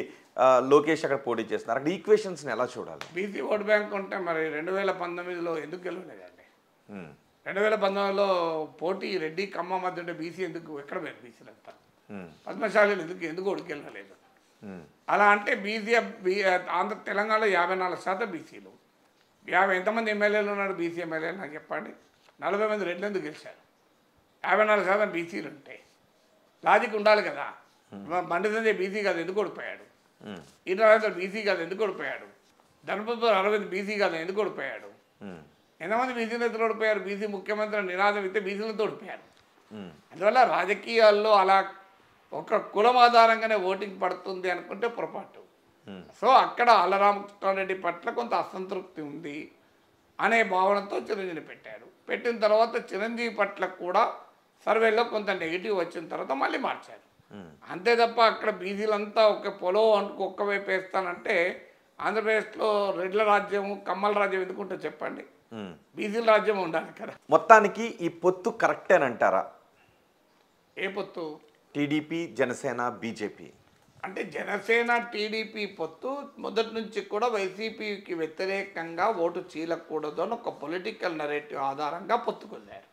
లోకేష్ అక్కడ పోటీ చేస్తున్నారు. అక్కడ ఈక్వేషన్స్ని ఎలా చూడాలి? బీసీ ఓట్ బ్యాంక్ ఉంటే మరి 2019లో ఎందుకు గెలవలేదండి? 2019లో పోటీ రెడ్డి కమ్మ మధ్య ఉంటే బీసీ ఎందుకు ఎక్కడ పోయారు? బీసీలు అంతా పద్మశాలీలు ఎందుకు ఓడికెళ్ళలేదు? అలా అంటే బీసీ ఆంధ్ర తెలంగాణలో 54% బీసీలు. ఎంతమంది ఎమ్మెల్యేలు ఉన్నాడు బీసీ ఎమ్మెల్యేలు నాకు చెప్పండి? 40 మంది రెడ్లు ఎందుకు గెలిచారు? 54% బీసీలు ఉంటే లాజిక్ ఉండాలి కదా. బండి సంజయ్ బీసీ కాదు ఎందుకు ఓడిపోయాడు? ఈటల బీసీ కాదు ఎందుకు ఓడిపోయాడు? ధనపతి అరవింద్ బీసీ కాదు ఎందుకు ఓడిపోయాడు? ఎంతమంది బీసీ నేతలు ఓడిపోయారు? బీసీ ముఖ్యమంత్రి నినాదం ఇస్తే బీసీలతో ఓడిపోయారు. అందువల్ల రాజకీయాల్లో అలా ఒక కులం ఆధారంగానే ఓటింగ్ పడుతుంది అనుకుంటే పొరపాటు. సో అక్కడ ఆళ్లరామకృష్ణారెడ్డి పట్ల కొంత అసంతృప్తి ఉంది అనే భావనతో చిరంజీవి పెట్టారు. పెట్టిన తర్వాత చిరంజీవి పట్ల కూడా సర్వేలో కొంత నెగిటివ్ వచ్చిన తర్వాత మళ్ళీ మార్చారు. అంతే తప్ప అక్కడ బీసీలంతా ఒక పొలం అంటూ ఒక్కవైపు వేస్తానంటే ఆంధ్రప్రదేశ్లో రెడ్ల రాజ్యం కమ్మల రాజ్యం ఎందుకుంటే చెప్పండి? బీసీల రాజ్యం ఉండాలి కదా. మొత్తానికి ఈ పొత్తు కరెక్టేనంటారా? ఏ పొత్తు? టీడీపీ జనసేన బీజేపీ అంటే జనసేన టీడీపీ పొత్తు మొదటి నుంచి కూడా వైసీపీకి వ్యతిరేకంగా ఓటు చీలకూడదు అని ఒక పొలిటికల్ నరేటివ్ ఆధారంగా పొత్తుకొల్లారు.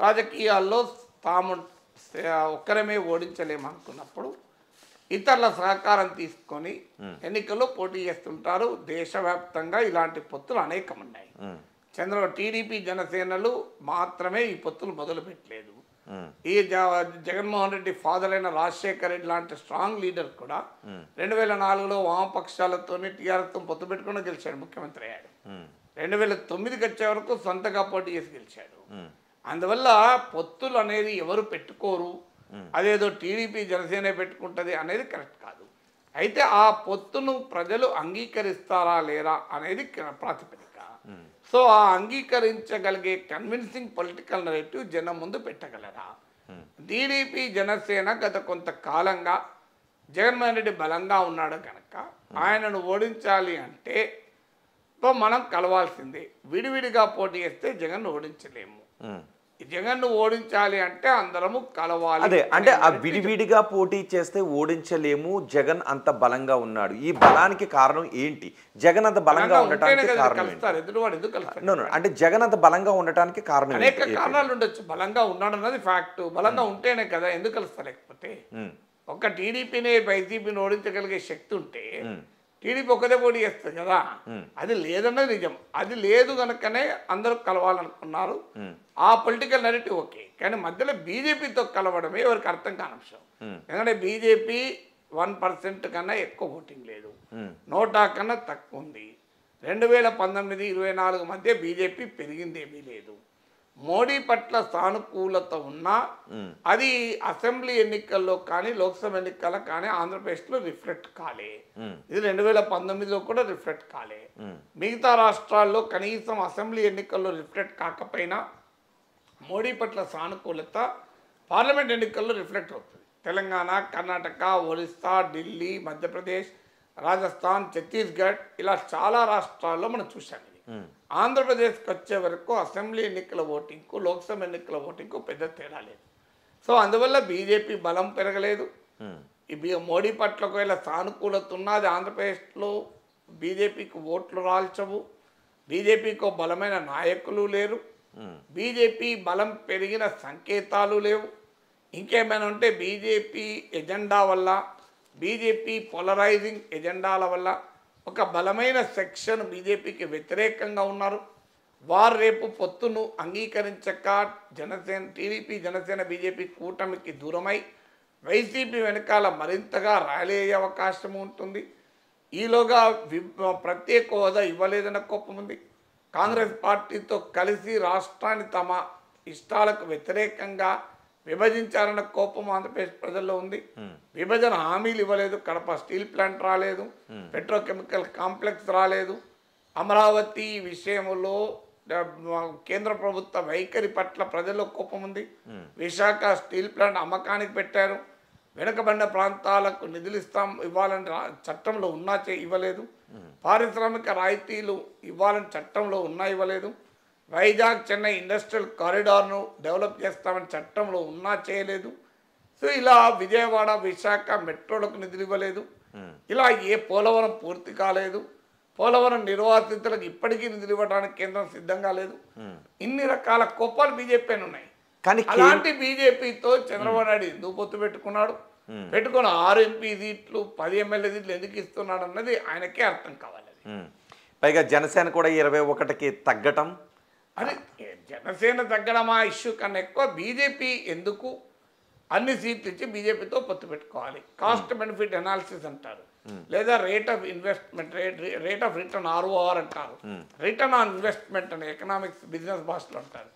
రాజకీయాల్లో తాము ఒక్కరమే ఓడించలేమనుకున్నప్పుడు ఇతరుల సహకారం తీసుకొని ఎన్నికల్లో పోటీ చేస్తుంటారు. దేశవ్యాప్తంగా ఇలాంటి పొత్తులు అనేకం ఉన్నాయి. టీడీపీ జనసేనలు మాత్రమే ఈ పొత్తులు మొదలుపెట్టలేదు. ఈ జగన్మోహన్ రెడ్డి ఫాదర్ అయిన రాజశేఖర్ రెడ్డి లాంటి స్ట్రాంగ్ లీడర్ కూడా 2004లో వామపక్షాలతో టీఆర్ఎస్తో పొత్తు పెట్టుకుని గెలిచాడు, ముఖ్యమంత్రి అయ్యాడు. 2009కి వచ్చే వరకు సొంతగా పోటీ చేసి గెలిచాడు. అందువల్ల పొత్తులు అనేది ఎవరు పెట్టుకోరు, అదేదో టీడీపీ జనసేన పెట్టుకుంటుంది అనేది కరెక్ట్ కాదు. అయితే ఆ పొత్తును ప్రజలు అంగీకరిస్తారా లేరా అనేది ప్రాతిపదిక. సో ఆ అంగీకరించగలిగే కన్విన్సింగ్ పొలిటికల్ నెరేటివ్ జనం ముందు పెట్టగలరా? టీడీపీ జనసేన గత కొంతకాలంగా జగన్మోహన్ రెడ్డి బలంగా ఉన్నాడు కనుక ఆయనను ఓడించాలి అంటే మనం కలవాల్సిందే. విడివిడిగా పోటీ చేస్తే జగన్ ఓడించలేము. జగన్ను ఓడించాలి అంటే అందరము కలవాలి. అదే అంటే ఆ విడివిడిగా పోటీ చేస్తే ఓడించలేము, జగన్ అంత బలంగా ఉన్నాడు. ఈ బలానికి కారణం ఏంటి? జగన్ అంత బలంగా ఉండటానికి కారణం అంటే జగన్ అంత బలంగా ఉండటానికి కారణం అనేక కారణాలు ఉండొచ్చు. బలంగా ఉన్నాడు అన్నది ఫ్యాక్ట్. బలంగా ఉంటేనే కదా, ఎందుకు కలుస్తా? లేకపోతే ఒక టీడీపీని వైసీపీని ఓడించగలిగే శక్తి ఉంటే టీడీపీ ఒకదే పోటీ చేస్తుంది కదా. అది లేదన్నది నిజం. అది లేదు కనుకనే అందరూ కలవాలనుకున్నారు. ఆ పొలిటికల్ నెరేటివ్ ఓకే, కానీ మధ్యలో బీజేపీతో కలవడమే ఎవరికి అర్థం కాని అంశం. ఎందుకంటే బీజేపీ 1% కన్నా ఎక్కువ ఓటింగ్ లేదు, నోటా కన్నా తక్కువ ఉంది. 2019-24 మధ్య బీజేపీ పెరిగిందేమీ లేదు. మోడీ పట్ల సానుకూలత ఉన్నా అది అసెంబ్లీ ఎన్నికల్లో కానీ లోక్సభ ఎన్నికల్లో కానీ ఆంధ్రప్రదేశ్లో రిఫ్లెక్ట్ కాలే. ఇది 2019లో కూడా రిఫ్లెక్ట్ కాలే. మిగతా రాష్ట్రాల్లో కనీసం అసెంబ్లీ ఎన్నికల్లో రిఫ్లెక్ట్ కాకపోయినా మోడీ పట్ల సానుకూలత పార్లమెంట్ ఎన్నికల్లో రిఫ్లెక్ట్ అవుతుంది. తెలంగాణ, కర్ణాటక, ఒరిస్సా, ఢిల్లీ, మధ్యప్రదేశ్, రాజస్థాన్, ఛత్తీస్గఢ్ ఇలా చాలా రాష్ట్రాల్లో మనం చూసాం. ఆంధ్రప్రదేశ్కి వచ్చే వరకు అసెంబ్లీ ఎన్నికల ఓటింగ్కు లోక్సభ ఎన్నికల ఓటింగ్కు పెద్ద తేడా లేదు. సో అందువల్ల బీజేపీ బలం పెరగలేదు. ఈ మోడీ పట్ల ఒకవేళ సానుకూలత ఉన్నది ఆంధ్రప్రదేశ్లో బీజేపీకి ఓట్లు రాల్చవు. బీజేపీకి బలమైన నాయకులు లేరు. బీజేపీ బలం పెరిగిన సంకేతాలు లేవు. ఇంకేమైనా ఉంటే బీజేపీ ఎజెండా వల్ల, బీజేపీ పోలరైజింగ్ ఎజెండాల వల్ల ఒక బలమైన సెక్షన్ బీజేపీకి వ్యతిరేకంగా ఉన్నారు. వారు రేపు పొత్తును అంగీకరించక జనసేన, టీడీపీ, జనసేన, బీజేపీ కూటమికి దూరమై వైసీపీ వెనకాల మరింతగా ర్యాలీ అయ్యే అవకాశం ఉంటుంది. ఈలోగా ప్రత్యేక హోదా ఇవ్వలేదన్న కోపం ఉంది. కాంగ్రెస్ పార్టీతో కలిసి రాష్ట్రాన్ని తమ ఇష్టాలకు వ్యతిరేకంగా విభజించారన్న కోపం ఆంధ్రప్రదేశ్ ప్రజల్లో ఉంది. విభజన హామీలు ఇవ్వలేదు. కడప స్టీల్ ప్లాంట్ రాలేదు, పెట్రోకెమికల్ కాంప్లెక్స్ రాలేదు. అమరావతి విషయంలో కేంద్ర ప్రభుత్వ వైఖరి పట్ల ప్రజల్లో కోపం ఉంది. విశాఖ స్టీల్ ప్లాంట్ అమ్మకానికి పెట్టారు. వెనుకబడిన ప్రాంతాలకు నిధులు ఇవ్వాలని చట్టంలో ఉన్నా ఇవ్వలేదు. పారిశ్రామిక రాయితీలు ఇవ్వాలని చట్టంలో ఉన్నా ఇవ్వలేదు. వైజాగ్ చెన్నై ఇండస్ట్రియల్ కారిడార్ను డెవలప్ చేస్తామని చట్టంలో ఉన్నా చేయలేదు. సో ఇలా విజయవాడ, విశాఖ మెట్రోలకు నిధులు ఇవ్వలేదు. ఇలా పోలవరం పూర్తి కాలేదు. పోలవరం నిర్వాసితులకు ఇప్పటికీ నిధులు ఇవ్వడానికి కేంద్రం సిద్ధంగా లేదు. ఇన్ని రకాల కోపాలు బీజేపీ ఉన్నాయి. కానీ అలాంటి బీజేపీతో చంద్రబాబు నాయుడు ఎందుకు పొత్తు పెట్టుకున్నాడు, పెట్టుకున్న 6 ఎంపీ సీట్లు 10 ఎమ్మెల్యే సీట్లు ఎందుకు ఇస్తున్నాడు అన్నది ఆయనకే అర్థం కావాలి. పైగా జనసేన కూడా 21కి తగ్గటం, అది జనసేన తగ్గడం ఆ ఇష్యూ కన్నా ఎక్కువ బీజేపీ ఎందుకు అన్ని సీట్లు ఇచ్చి బీజేపీతో పొత్తు పెట్టుకోవాలి. కాస్ట్ బెనిఫిట్ అనాలిసిస్ అంటారు, లేదా rate of investment, rate of return ROR అంటారు, రిటర్న్ ఆన్ ఇన్వెస్ట్మెంట్ అని ఎకనామిక్స్ బిజినెస్ భాషలో అంటారు.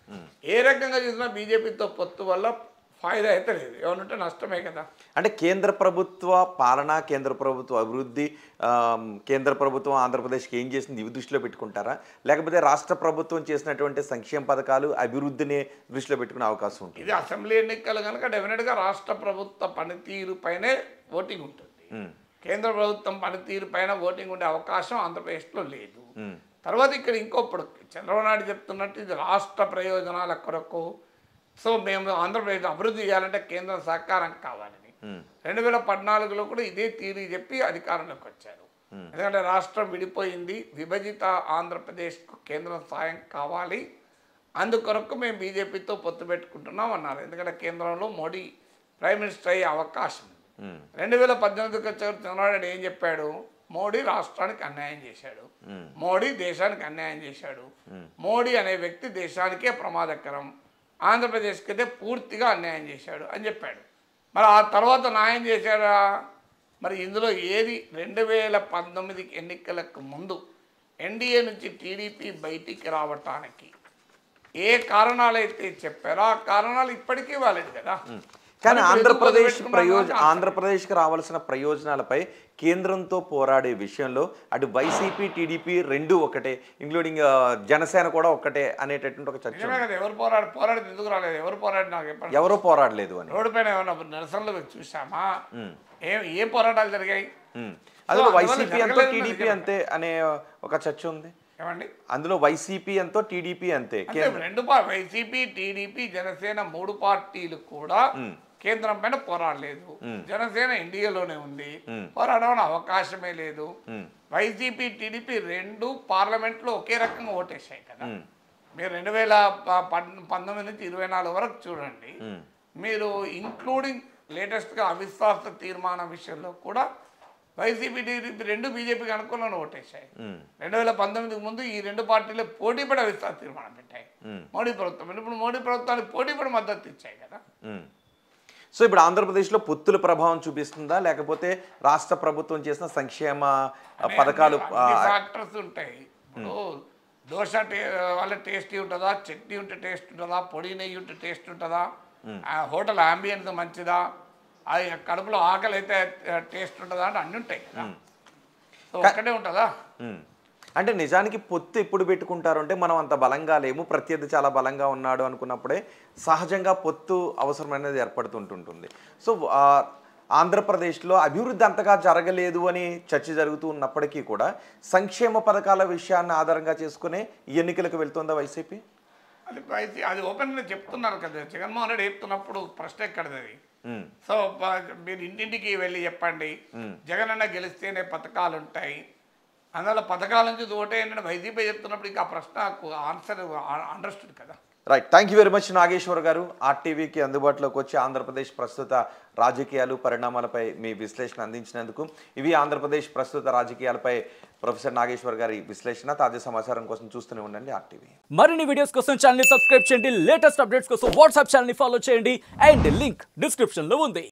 ఏ రకంగా చూసినా బీజేపీతో పొత్తు వల్ల ఫాయిదా అయితే లేదు, ఏమనంటే నష్టమే కదా. అంటే కేంద్ర ప్రభుత్వ పాలన, కేంద్ర ప్రభుత్వ అభివృద్ధి, కేంద్ర ప్రభుత్వం ఆంధ్రప్రదేశ్కి ఏం చేసింది ఇవి దృష్టిలో పెట్టుకుంటారా, లేకపోతే రాష్ట్ర ప్రభుత్వం చేసినటువంటి సంక్షేమ పథకాలు అభివృద్ధిని దృష్టిలో పెట్టుకునే అవకాశం ఉంటుంది? ఇది అసెంబ్లీ ఎన్నికలు కనుక డెఫినెట్గా రాష్ట్ర ప్రభుత్వ పనితీరు పైనే ఓటింగ్ ఉంటుంది. కేంద్ర ప్రభుత్వం పనితీరు పైన ఓటింగ్ ఉండే అవకాశం ఆంధ్రప్రదేశ్లో లేదు. తర్వాత ఇక్కడ ఇంకోప్పుడు చంద్రబాబు నాయుడు చెప్తున్నట్టు ఇది రాష్ట్ర ప్రయోజనాల కొరకు, సో మేము ఆంధ్రప్రదేశ్ అభివృద్ధి చేయాలంటే కేంద్రం సహకారం కావాలని 2014లో కూడా ఇదే తీరు చెప్పి అధికారంలోకి వచ్చారు. ఎందుకంటే రాష్ట్రం విడిపోయింది, విభజిత ఆంధ్రప్రదేశ్కు కేంద్రం సాయం కావాలి, అందుకొరకు మేము బీజేపీతో పొత్తు పెట్టుకుంటున్నాం అన్నారు. ఎందుకంటే కేంద్రంలో మోడీ ప్రైమ్ మినిస్టర్ అయ్యే అవకాశం. 2018కి వచ్చేవారు చంద్రబాబు నాయుడు ఏం చెప్పాడు, మోడీ రాష్ట్రానికి అన్యాయం చేశాడు, మోడీ దేశానికి అన్యాయం చేశాడు, మోడీ అనే వ్యక్తి దేశానికే ప్రమాదకరం, ఆంధ్రప్రదేశ్కి అయితే పూర్తిగా అన్యాయం చేశాడు అని చెప్పాడు. మరి ఆ తర్వాత న్యాయం చేశాడా? మరి ఇందులో ఏది 2019 ఎన్నికలకు ముందు ఎన్డీఏ నుంచి టీడీపీ బయటికి రావటానికి ఏ కారణాలు అయితే చెప్పారో ఆ కారణాలు ఇప్పటికీ వ్యాలిడ్ కదా. కానీ ఆంధ్రప్రదేశ్కి రావాల్సిన ప్రయోజనాలపై కేంద్రంతో పోరాడే విషయంలో అటు వైసీపీ టీడీపీ రెండు ఒకటే, ఇంక్లూడింగ్ జనసేన కూడా ఒకటే అనేటటువంటి ఒక చర్చ. పోరాడితే ఎందుకు రాలేదు? ఎవరు పోరాడి నాకు చెప్పండి. ఎవరో పోరాడలేదు అని రోడ్డు పైన ఏమన్నా నిరసనలు చూసామా? ఏ పోరాటాలు జరిగాయి? అందులో వైసీపీ ఎంతో టీడీపీ అంతే అనే ఒక చర్చ ఉంది. ఏమండి? అందులో వైసీపీ ఎంతో టీడీపీ అంతే. రెండు వైసీపీ టీడీపీ జనసేన మూడు పార్టీలు కూడా కేంద్రం పైన పోరాడలేదు. జనసేన ఎన్డీఏలోనే ఉంది, పోరాడమని అవకాశమే లేదు. వైసీపీ టీడీపీ రెండు పార్లమెంట్ లో ఒకే రకంగా ఓటేసాయి కదా. మీరు 2019 నుంచి 24 వరకు చూడండి. మీరు ఇంక్లూడింగ్ లేటెస్ట్ గా అవిశ్వాస తీర్మానం విషయంలో కూడా వైసీపీ టీడీపీ రెండు బీజేపీకి అనుకూలంగా ఓటేశాయి. 2019కి ముందు ఈ రెండు పార్టీలు పోటీపడి అవిశ్వాస తీర్మానం పెట్టాయి మోడీ ప్రభుత్వం. ఇప్పుడు మోడీ ప్రభుత్వానికి పోటీపడి మద్దతు ఇచ్చాయి కదా. సో ఇప్పుడు ఆంధ్రప్రదేశ్లో పొత్తుల ప్రభావం చూపిస్తుందా, లేకపోతే రాష్ట్ర ప్రభుత్వం చేసిన సంక్షేమ పథకాలు ఫ్యాక్టర్స్ ఉంటాయి. ఇప్పుడు దోశ వాళ్ళ టేస్టీ ఉంటుందా, చట్నీ ఉంటే టేస్ట్ ఉంటుందా, పొడి నెయ్యి ఉంటే టేస్ట్ ఉంటుందా, హోటల్ అంబియన్స్ మంచిదా, అది కడుపులో ఆకలి అయితే టేస్ట్ ఉంటుందా అంటే అన్నీ ఉంటాయి కదా. సో ఒక్కటే ఉంటుందా? అంటే నిజానికి పొత్తు ఎప్పుడు పెట్టుకుంటారు అంటే మనం అంత బలంగా లేము, ప్రత్యర్థి చాలా బలంగా ఉన్నాడు అనుకున్నప్పుడే సహజంగా పొత్తు అవసరమైనది ఏర్పడుతుంటుంది. సో ఆంధ్రప్రదేశ్లో అభివృద్ధి అంతగా జరగలేదు అని చర్చ జరుగుతూ ఉన్నప్పటికీ కూడా సంక్షేమ పథకాల విషయాన్ని ఆధారంగా చేసుకునే ఎన్నికలకు వెళ్తుందా వైసీపీ? అది ఓపెన్గా చెప్తున్నారు కదా. జగన్మోహన్ రెడ్డి చెప్తున్నప్పుడు ప్రశ్న ఎక్కడది అది. సో మీరు ఇంటింటికి వెళ్ళి చెప్పండి, జగన్ అన్న గెలిస్తేనే పథకాలు ఉంటాయి, అందువల్ల పథకాల నుంచి ఓటే ఏంటంటే వైసీపీ చెప్తున్నప్పుడు ఇంకా ప్రశ్న ఆన్సర్ అండర్స్టూడ్ కదా. Right, thank you very much Nageshwar గారు. ఆర్టీవీకి అందుబాటులోకి వచ్చి ఆంధ్రప్రదేశ్ ప్రస్తుత రాజకీయాలు పరిణామాలపై మీ విశ్లేషణ అందించినందుకు. ఇవి ఆంధ్రప్రదేశ్ ప్రస్తుత రాజకీయాలపై ప్రొఫెసర్ నాగేశ్వర్ గారి విశ్లేషణ. తాజా సమాచారం కోసం చూస్తూనే ఉండండి ఆర్టీవీ. మరిన్ని వీడియోస్ కోసం ఛానల్ ని సబ్స్క్రైబ్ చేయండి, లేటెస్ట్ అప్డేట్స్ కోసం వాట్సాప్ ఛానల్ ని ఫాలో చేయండి, అండ్ లింక్ డిస్క్రిప్షన్ లో ఉంది.